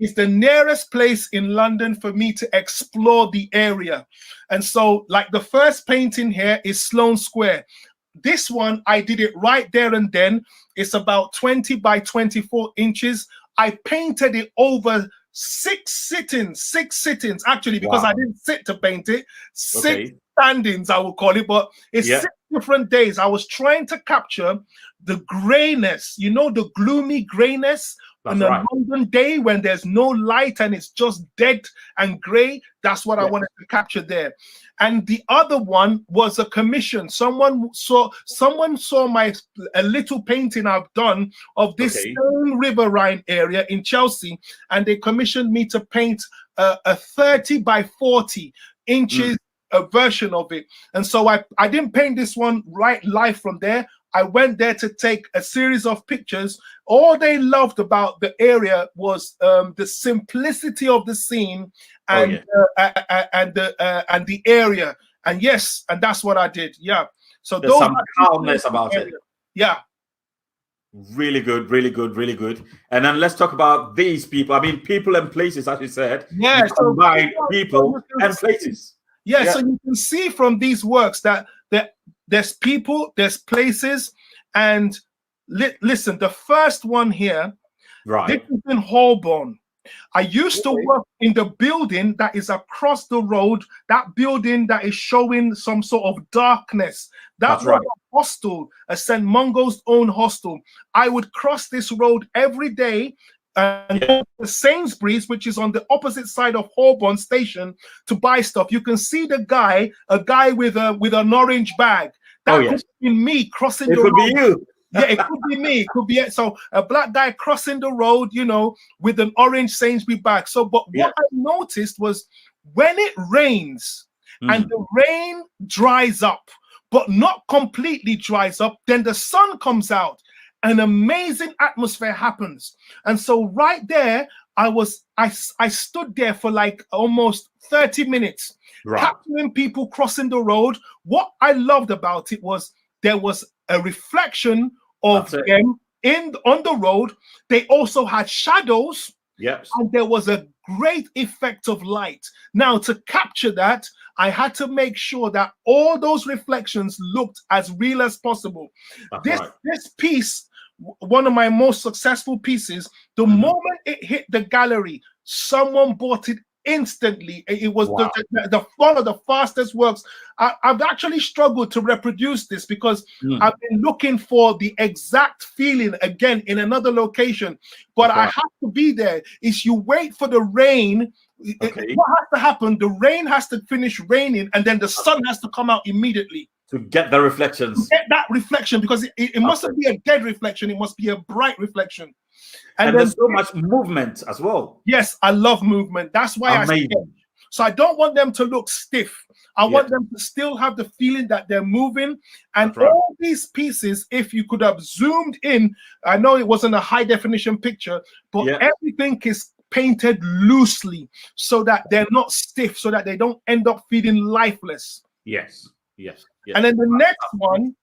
it's the nearest place in London for me to explore the area. And so, like, the first painting here is Sloane Square. This one, I did it right there and then. It's about 20 by 24 inches. I painted it over six sittings, actually, because I didn't sit to paint it. Six standings, I will call it, but it's 6 different days. I was trying to capture the grayness, the gloomy grayness, In a London day when there's no light and it's just dead and gray, that's what I wanted to capture there. And the other one was a commission. Someone saw a little painting I've done of this same River Rhine area in Chelsea, and they commissioned me to paint a 30 by 40 inches a version of it. And so I didn't paint this one live from there. I went there to take a series of pictures. All they loved about the area was the simplicity of the scene and the area. And yes, and that's what I did. Yeah. So there's some calmness about it. Yeah. Really good, really good, really good. And then let's talk about these people. I mean, people and places, as you said. Yeah. You combine people and places. Yeah. So you can see from these works that there's people, there's places, and listen, the first one here, this is in Holborn. I used to work in the building that is across the road, that building that is showing some sort of darkness. That's was a hostel, a St. Mungo's own hostel. I would cross this road every day and go to Sainsbury's, which is on the opposite side of Holborn Station, to buy stuff. You can see a guy with an orange bag. That could be me crossing the road. It could be you. Yeah, it could be me. It could be it. So a black guy crossing the road, you know, with an orange Sainsbury bag. So, but what I noticed was when it rains and the rain dries up, but not completely dries up, then the sun comes out. An amazing atmosphere happens. And so right there, I stood there for like almost 30 minutes, capturing people crossing the road. What I loved about it was there was a reflection of them on the road. They also had shadows. Yes. And there was a great effect of light. Now, to capture that, I had to make sure that all those reflections looked as real as possible. This piece, one of my most successful pieces, the moment it hit the gallery, someone bought it instantly. It was the one of the fastest works. I've actually struggled to reproduce this because I've been looking for the exact feeling again in another location, but I have to be there. Is you wait for the rain. What has to happen? The rain has to finish raining, and then the sun has to come out immediately to get the reflections. To get that reflection, because it mustn't be a dead reflection. It must be a bright reflection. And there's so much movement as well. Yes, I love movement. That's why so I don't want them to look stiff. I want them to still have the feeling that they're moving. And all these pieces, if you could have zoomed in, I know it wasn't a high definition picture, but everything is painted loosely so that they're not stiff, so that they don't end up feeling lifeless. Yes. And then the next one,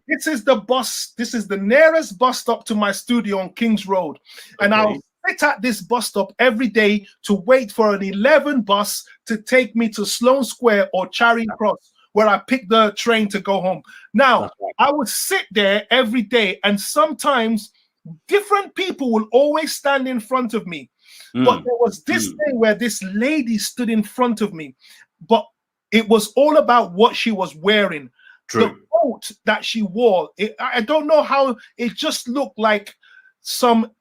this is the bus. This is the nearest bus stop to my studio on Kings Road, and I'll sit at this bus stop every day to wait for an 11 bus to take me to Sloane Square or Charing Cross, where I pick the train to go home. Now, I would sit there every day, and sometimes different people will always stand in front of me. But there was this day where this lady stood in front of me, but it was all about what she was wearing. The coat that she wore, I don't know how, it just looked like some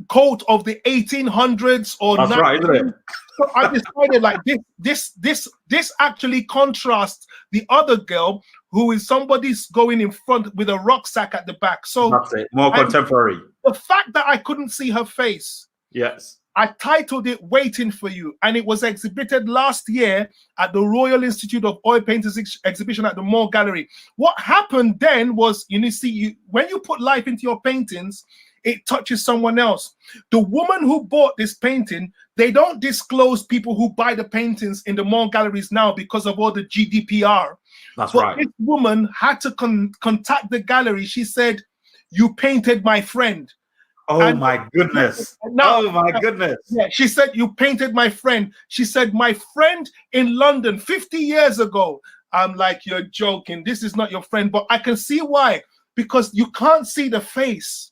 coat of the 1800s or 1900s. So I decided like this actually contrasts the other girl, who is somebody's going in front with a rucksack at the back. So that's it. More contemporary. The fact that I couldn't see her face. Yes. I titled it Waiting for You, and it was exhibited last year at the Royal Institute of Oil Painters exhibition at the Moore Gallery. What happened then was, when you put life into your paintings, it touches someone else. The woman who bought this painting, they don't disclose people who buy the paintings in the Moore galleries now because of all the GDPR. That's right. This woman had to contact the gallery. She said, "You painted my friend." Oh my goodness. Oh my goodness. Yeah, she said, "You painted my friend." She said, "My friend in London 50 years ago." I'm like, "You're joking. This is not your friend." But I can see why, because you can't see the face.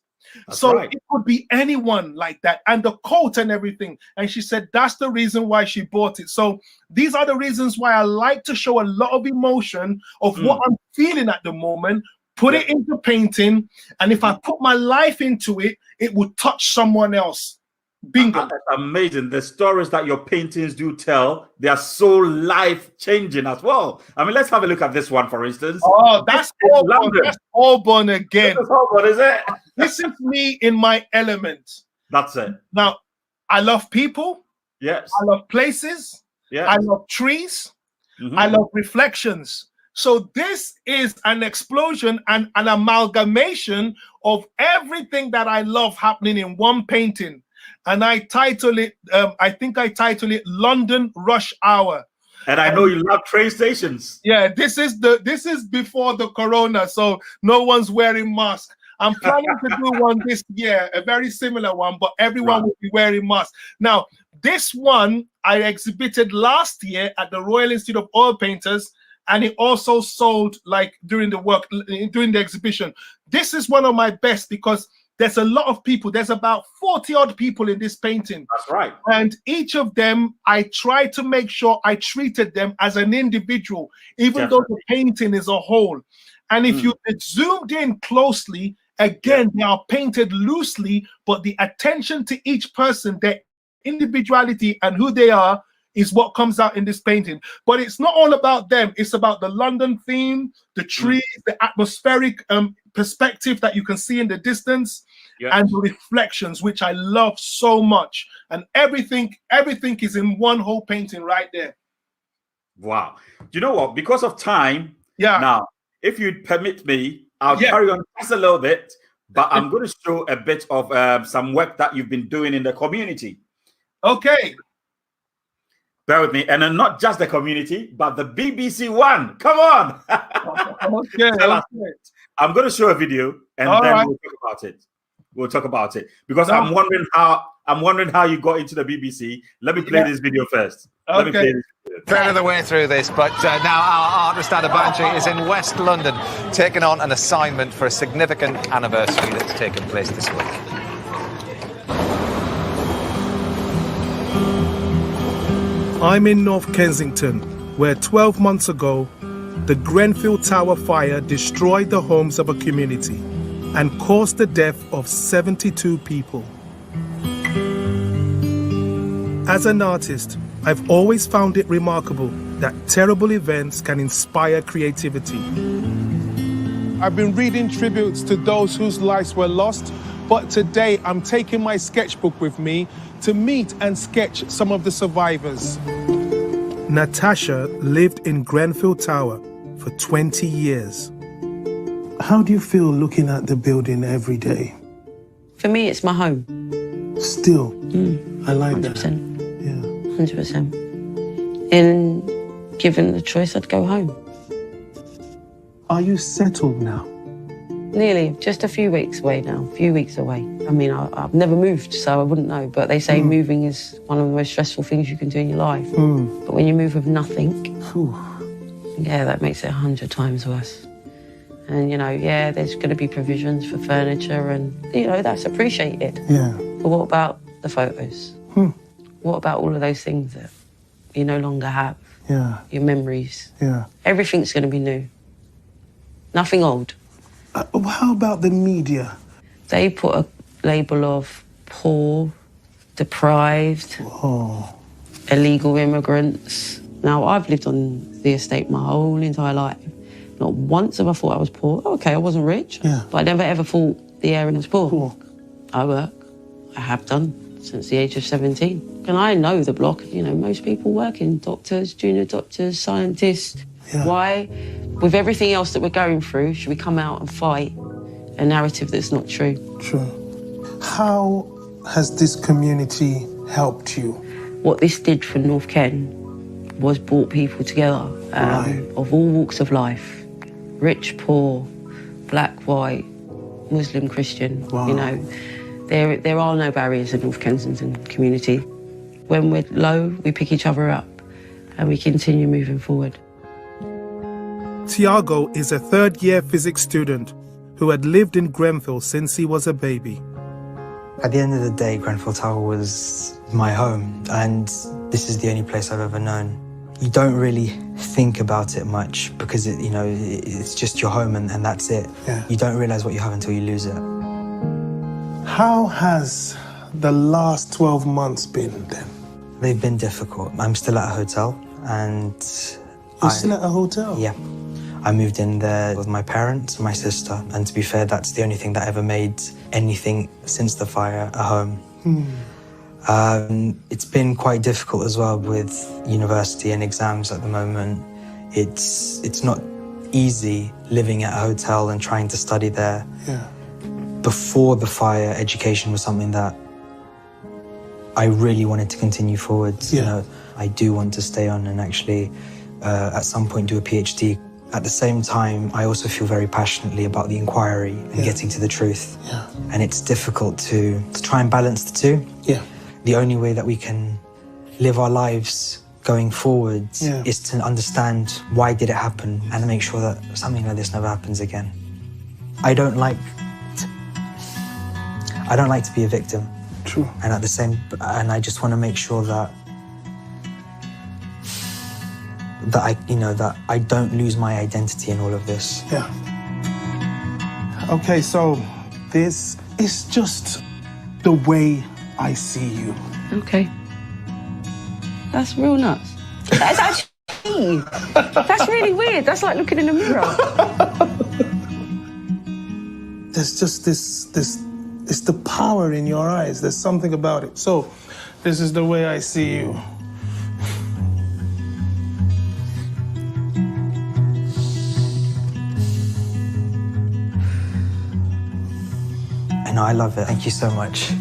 So it could be anyone like that, and the coat and everything. And she said that's the reason why she bought it. So these are the reasons why I like to show a lot of emotion of what I'm feeling at the moment, put it into painting, and if I put my life into it, it would touch someone else. Bingo. That's amazing. The stories that your paintings do tell, they are so life-changing as well. I mean, let's have a look at this one, for instance. Oh, that's Auburn. That's Auburn again. This is Auburn, is it? This is me in my element. That's it. Now, I love people. Yes. I love places. Yes. I love trees. I love reflections. So this is an explosion and an amalgamation of everything that I love happening in one painting. And I title it, I think I title it London Rush Hour. And I know you love train stations. Yeah, this is before the corona, so no one's wearing masks. I'm planning to do one this year, a very similar one, but everyone will be wearing masks. Now, this one I exhibited last year at the Royal Institute of Oil Painters, and it also sold like during the exhibition. This is one of my best because there's a lot of people. There's about 40 odd people in this painting. That's right. And each of them, I tried to make sure I treated them as an individual, even though the painting is a whole. And if you zoomed in closely, again, they are painted loosely, but the attention to each person, their individuality and who they are, is what comes out in this painting. But it's not all about them. It's about the London theme, the trees, the atmospheric perspective that you can see in the distance, and the reflections, which I love so much. And everything is in one whole painting right there. Wow. Do you know what? Because of time, now, if you'd permit me, I'll carry on just a little bit, but I'm going to show a bit of some work that you've been doing in the community. Okay. Bear with me. And then not just the community, but the BBC One. Come on. Okay. I'm going to show a video and then we'll talk about it. We'll talk about it because I'm wondering how you got into the BBC. Let me play this video first. Let me play this video. Third of the way through this, but now our artist Adebanji is in West London, taking on an assignment for a significant anniversary that's taken place this week. I'm in North Kensington, where 12 months ago, the Grenfell Tower fire destroyed the homes of a community and caused the death of 72 people. As an artist, I've always found it remarkable that terrible events can inspire creativity. I've been reading tributes to those whose lives were lost, but today I'm taking my sketchbook with me to meet and sketch some of the survivors. Natasha lived in Grenfell Tower for 20 years. How do you feel looking at the building every day? For me, it's my home. Still, I like 100%. that. Yeah. 100%. And given the choice, I'd go home. Are you settled now? Nearly, just a few weeks away now, a few weeks away. I mean, I've never moved, so I wouldn't know. But they say moving is one of the most stressful things you can do in your life. But when you move with nothing, yeah, that makes it 100 times worse. And, you know, yeah, there's going to be provisions for furniture and, you know, that's appreciated. Yeah. But what about the photos? What about all of those things that you no longer have? Yeah. Your memories? Yeah. Everything's going to be new. Nothing old. How about the media? They put a label of poor, deprived, illegal immigrants. Now, I've lived on the estate my whole entire life. Not once have I thought I was poor. Okay, I wasn't rich, but I never ever thought the area was poor. I work. I have done since the age of 17. And I know the block, you know, most people working, doctors, junior doctors, scientists. Yeah. Why, with everything else that we're going through, should we come out and fight a narrative that's not true? True. How has this community helped you? What this did for North Ken was brought people together of all walks of life. Rich, poor, black, white, Muslim, Christian, you know. There are no barriers in North Kensington community. When we're low, we pick each other up and we continue moving forward. Tiago is a third-year physics student who had lived in Grenfell since he was a baby. At the end of the day, Grenfell Tower was my home, and this is the only place I've ever known. you don't really think about it much because it's just your home and that's it. Yeah. You don't realize what you have until you lose it. How has the last 12 months been then? They've been difficult. I'm still at a hotel and You're still at a hotel? Yeah. I moved in there with my parents, my sister, and to be fair, that's the only thing that ever made anything since the fire a home. It's been quite difficult as well with university and exams at the moment. It's not easy living at a hotel and trying to study there. Yeah. Before the fire, education was something that I really wanted to continue forward. Yeah. I do want to stay on and actually at some point do a PhD. At the same time, I also feel very passionately about the inquiry and getting to the truth. Yeah. And it's difficult to try and balance the two. Yeah. The only way that we can live our lives going forward is to understand why did it happen and make sure that something like this never happens again. I don't like to be a victim. True. And I just want to make sure that I don't lose my identity in all of this. Yeah. Okay, so this is just the way I see you. Okay. That's real nuts. That's actually... That's really weird. That's like looking in a mirror. There's just it's the power in your eyes. There's something about it. So, this is the way I see you. I know, I love it. Thank you so much.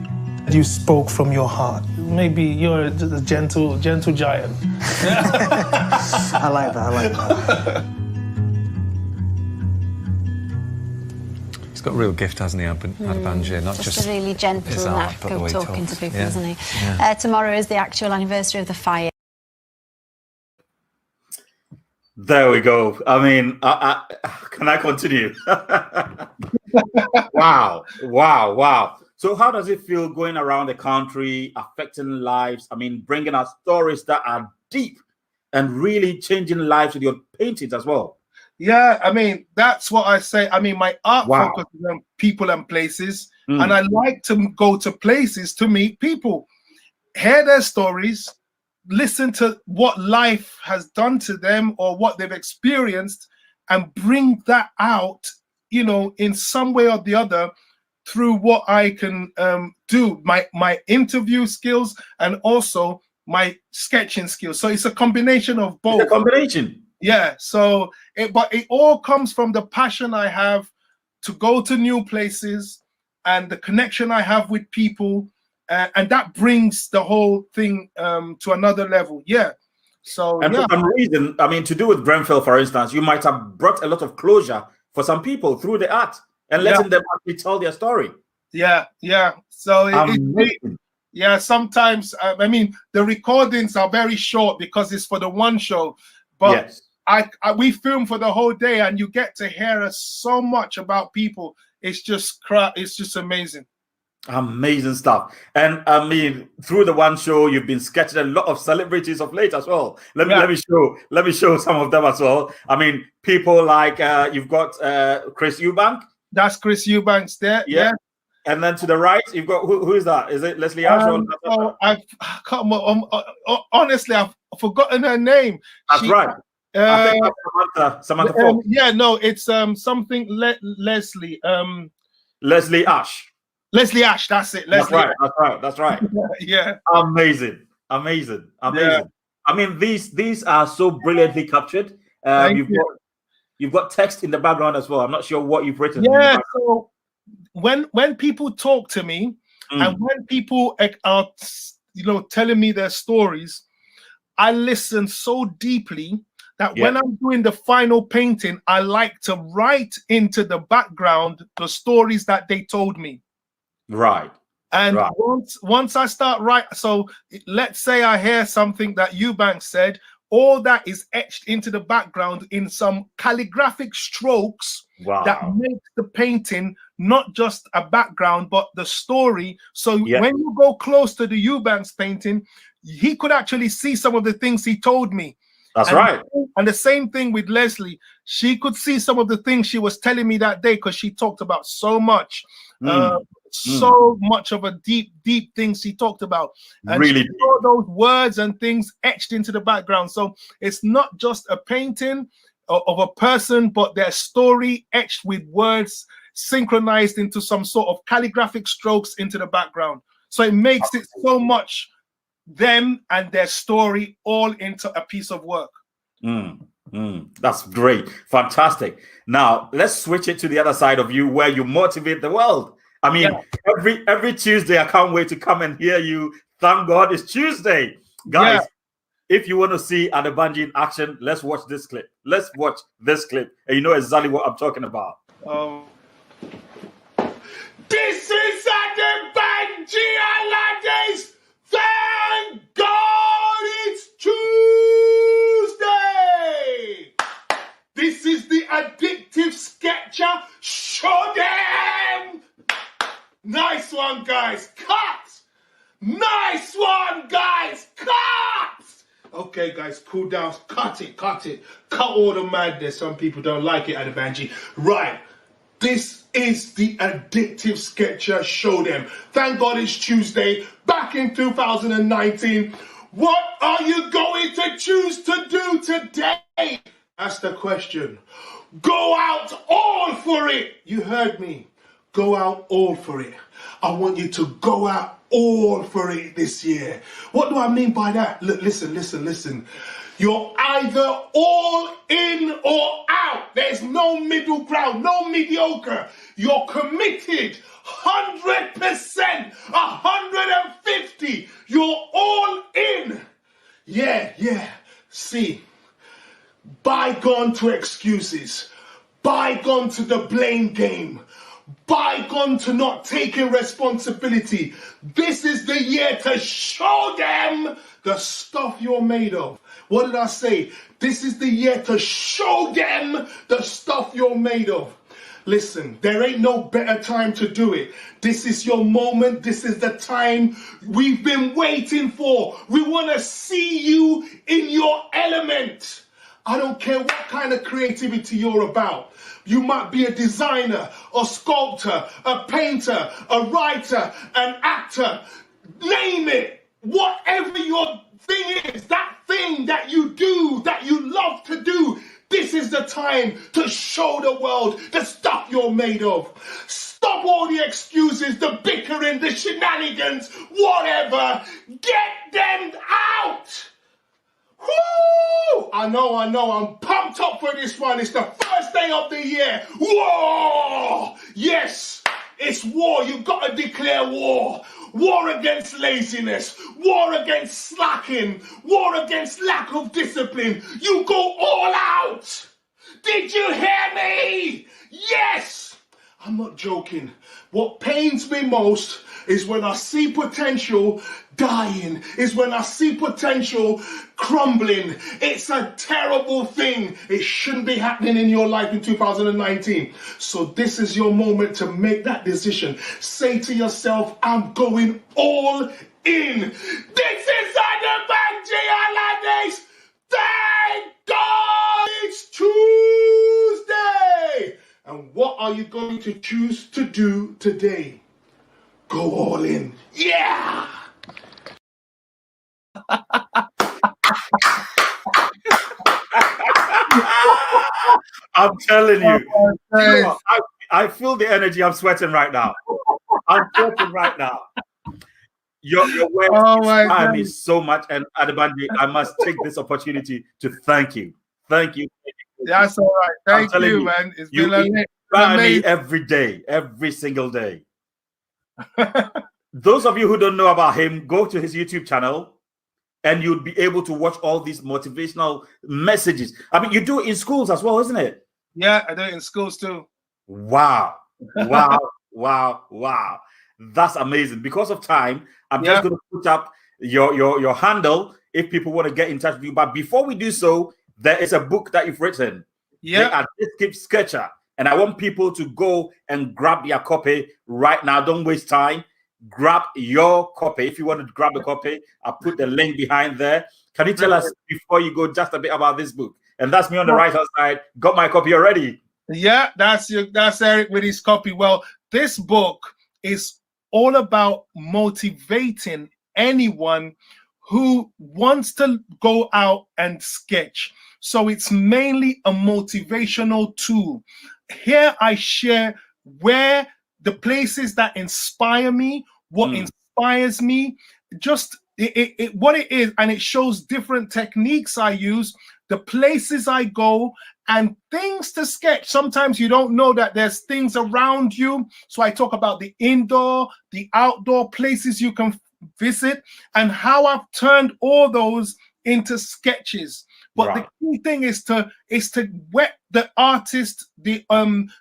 You spoke from your heart. Maybe you're a gentle giant. I like that. He's got a real gift, hasn't he, Adebanji? Not just a really gentle his art, knack but the of way he talking to talks. people, Yeah. isn't he? Yeah. Tomorrow is the actual anniversary of the fire. There we go. I mean, can I continue? Wow. So how does it feel going around the country, affecting lives? I mean, bringing out stories that are deep and really changing lives with your paintings as well. Yeah, I mean, that's what I say. I mean, my art focuses on people and places, and I like to go to places to meet people, hear their stories, listen to what life has done to them or what they've experienced, and bring that out, in some way or the other through what I can do, my interview skills and also my sketching skills. So it's a combination of both. It's a combination. Yeah. So, but it all comes from the passion I have to go to new places and the connection I have with people, and that brings the whole thing to another level. Yeah. So, and for some reason, I mean, to do with Grenfell, for instance, you might have brought a lot of closure for some people through the art and letting them actually tell their story. Yeah. So sometimes I mean the recordings are very short because it's for the one show, but we film for the whole day and you get to hear us so much about people. It's just amazing. Amazing stuff. And I mean, through the one show, you've been sketching a lot of celebrities of late as well. Let me show some of them as well. I mean, people like you've got Chris Eubank. That's Chris Eubanks there. Yeah. And then to the right, you've got who is that? Is it Leslie Ash? Honestly, I've forgotten her name. That's right. I think that's Samantha Fox. It's something Leslie. Leslie Ash. Leslie Ash, that's it. That's right. Yeah. Amazing. Yeah. I mean, these are so brilliantly captured. You've got text in the background as well. I'm not sure what you've written. Yeah. So when people talk to me and when people are telling me their stories, I listen so deeply that when I'm doing the final painting, I like to write into the background the stories that they told me. Right. And once I start writing, so let's say I hear something that Eubanks said, all that is etched into the background in some calligraphic strokes that makes the painting not just a background, but the story. So when you go close to the Eubanks painting, he could actually see some of the things he told me. That's right. And the same thing with Leslie. She could see some of the things she was telling me that day because she talked about so much. So much of a deep things she talked about, and really she saw those words and things etched into the background. So it's not just a painting of a person, but their story etched with words synchronized into some sort of calligraphic strokes into the background. So it makes it so much them and their story all into a piece of work. That's great. Fantastic. Now let's switch it to the other side of you where you motivate the world. I mean, every Tuesday, I can't wait to come and hear you. Thank God it's Tuesday. Guys, if you want to see Adebanji in action, let's watch this clip. Let's watch this clip. And you know exactly what I'm talking about. This is Adebanji Alades. Thank God it's Tuesday. This is the addictive sketcher. Show them. Nice one, guys. Cut. Nice one, guys. Cut. Okay, guys, cool down. Cut it. Cut all the madness. Some people don't like it, Adebanji. Right. This is the addictive sketcher. Show them. Thank God it's Tuesday. Back in 2019. What are you going to choose to do today? That's the question. Go out all for it. You heard me. Go out all for it. I want you to go out all for it this year. What do I mean by that? Look, listen. You're either all in or out. There's no middle ground, no mediocre. You're committed 100%, 150. You're all in. Yeah. See, bygone to excuses. Bygone to the blame game. Bygone to not taking responsibility. This is the year to show them the stuff you're made of. What did I say? This is the year to show them the stuff you're made of. Listen, there ain't no better time to do it. This is your moment. This is the time we've been waiting for. We want to see you in your element. I don't care what kind of creativity you're about. You might be a designer, a sculptor, a painter, a writer, an actor. Name it. Whatever your thing is, that thing that you do, that you love to do, this is the time to show the world the stuff you're made of. Stop all the excuses, the bickering, the shenanigans, whatever. Get them out. Woo! I know. I'm pumped up for this one. It's the first day of the year. Whoa! Yes, it's war. You've got to declare war. War against laziness. War against slacking. War against lack of discipline. You go all out. Did you hear me? Yes! I'm not joking. What pains me most is when I see potential dying, is when I see potential crumbling. It's a terrible thing. It shouldn't be happening in your life in 2019. So this is your moment to make that decision. Say to yourself, I'm going all in. This is Adebanji Alades. Thank God it's Tuesday. And what are you going to choose to do today? Go all in. Yeah! I'm telling you, I feel the energy. I'm sweating right now. Your work inspire me so much, and Adebanji, I must take this opportunity to thank you. Thank you. That's all right. Thank you, man. It's been inspire me every day, every single day. Those of you who don't know about him, go to his YouTube channel and you'll be able to watch all these motivational messages. I mean, you do it in schools as well, isn't it? Yeah, I do it in schools too. Wow. That's amazing. Because of time, I'm just going to put up your handle if people want to get in touch with you. But before we do so, there is a book that you've written. Yeah. The Addictive Sketcher. And I want people to go and grab their copy right now. Don't waste time. Grab your copy. If you want to grab a copy, I'll put the link behind there. Can you tell us before you go just a bit about this book? And that's me on the right hand side. Got my copy already. Yeah, that's Eric with his copy. Well, this book is all about motivating anyone who wants to go out and sketch. So it's mainly a motivational tool. Here I share where the places that inspire me, what inspires me, just what it is, and it shows different techniques I use, the places I go, and things to sketch. Sometimes you don't know that there's things around you. So I talk about the indoor, the outdoor places you can visit, and how I've turned all those into sketches. But the key thing is to whet the artist, the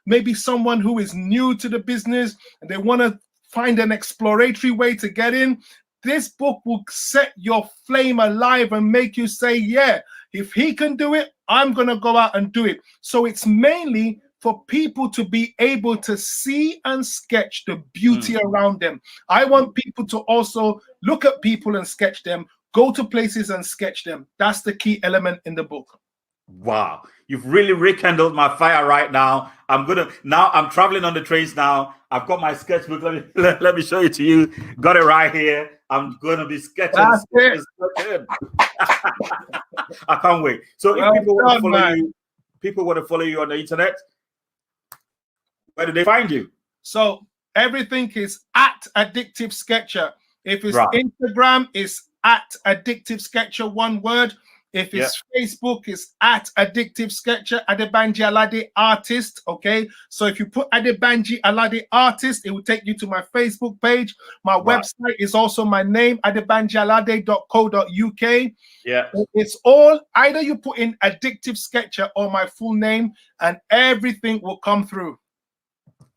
maybe someone who is new to the business and they want to find an exploratory way to get in. This book will set your flame alive and make you say, yeah, if he can do it, I'm going to go out and do it. So it's mainly for people to be able to see and sketch the beauty around them. I want people to also look at people and sketch them, go to places and sketch them. That's the key element in the book. Wow, you've really rekindled my fire right now. I'm traveling on the trains now. I've got my sketchbook. Let me show it to you. Got it right here. I'm gonna be sketching. That's it. I can't wait. So if people want to follow you, people want to follow you on the internet, where do they find you? So everything is at Addictive Sketcher. If it's Instagram, it's at Addictive Sketcher, one word. If it's Facebook, it's at Addictive Sketcher, Adebanji Alade Artist. Okay, so if you put Adebanji Alade Artist, it will take you to my Facebook page. My website is also my name, adebanjialade.co.uk. Yeah, it's all either you put in Addictive Sketcher or my full name, and everything will come through.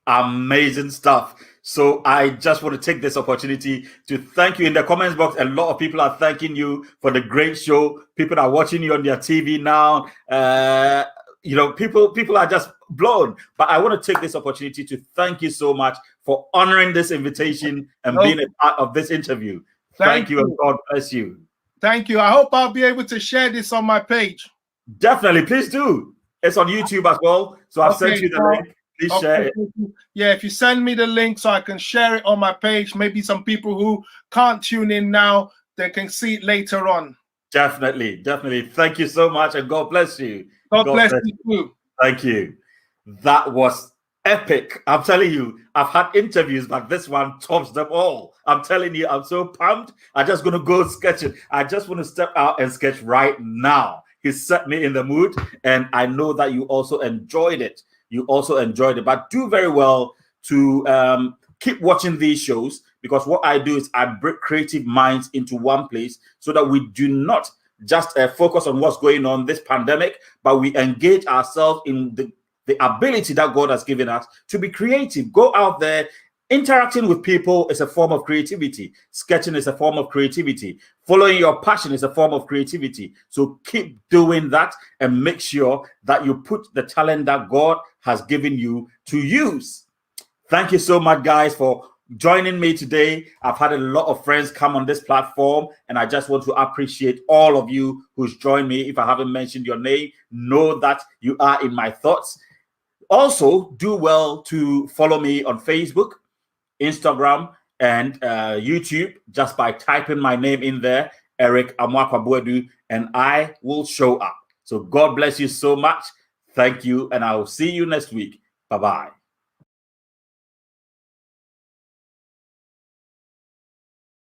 Amazing stuff. So I just want to take this opportunity to thank you. In the comments box, a lot of people are thanking you for the great show. People are watching you on their TV now. People are just blown. But I want to take this opportunity to thank you so much for honoring this invitation and being a part of this interview. Thank you, and God bless you. Thank you. I hope I'll be able to share this on my page. Definitely, please do. It's on YouTube as well. So I've sent you the link. Please share it. Yeah, if you send me the link so I can share it on my page, maybe some people who can't tune in now, they can see it later on. Definitely. Thank you so much, and God bless you. God bless you too. Thank you. That was epic. I'm telling you, I've had interviews, but this one tops them all. I'm telling you, I'm so pumped. I'm just going to go sketching. I just want to step out and sketch right now. He set me in the mood, and I know that you also enjoyed it. But do very well to keep watching these shows, because what I do is I bring creative minds into one place so that we do not just focus on what's going on this pandemic, but we engage ourselves in the ability that God has given us to be creative. Go out there. Interacting with people is a form of creativity. Sketching is a form of creativity. Following your passion is a form of creativity. So keep doing that and make sure that you put the talent that God has given you to use. Thank you so much, guys, for joining me today. I've had a lot of friends come on this platform, and I just want to appreciate all of you who's joined me. If I haven't mentioned your name, know that you are in my thoughts. Also, do well to follow me on Facebook, Instagram, and YouTube, just by typing my name in there, Eric Amoakwa-Boadu, and I will show up. So God bless you so much. Thank you, and I will see you next week. Bye-bye.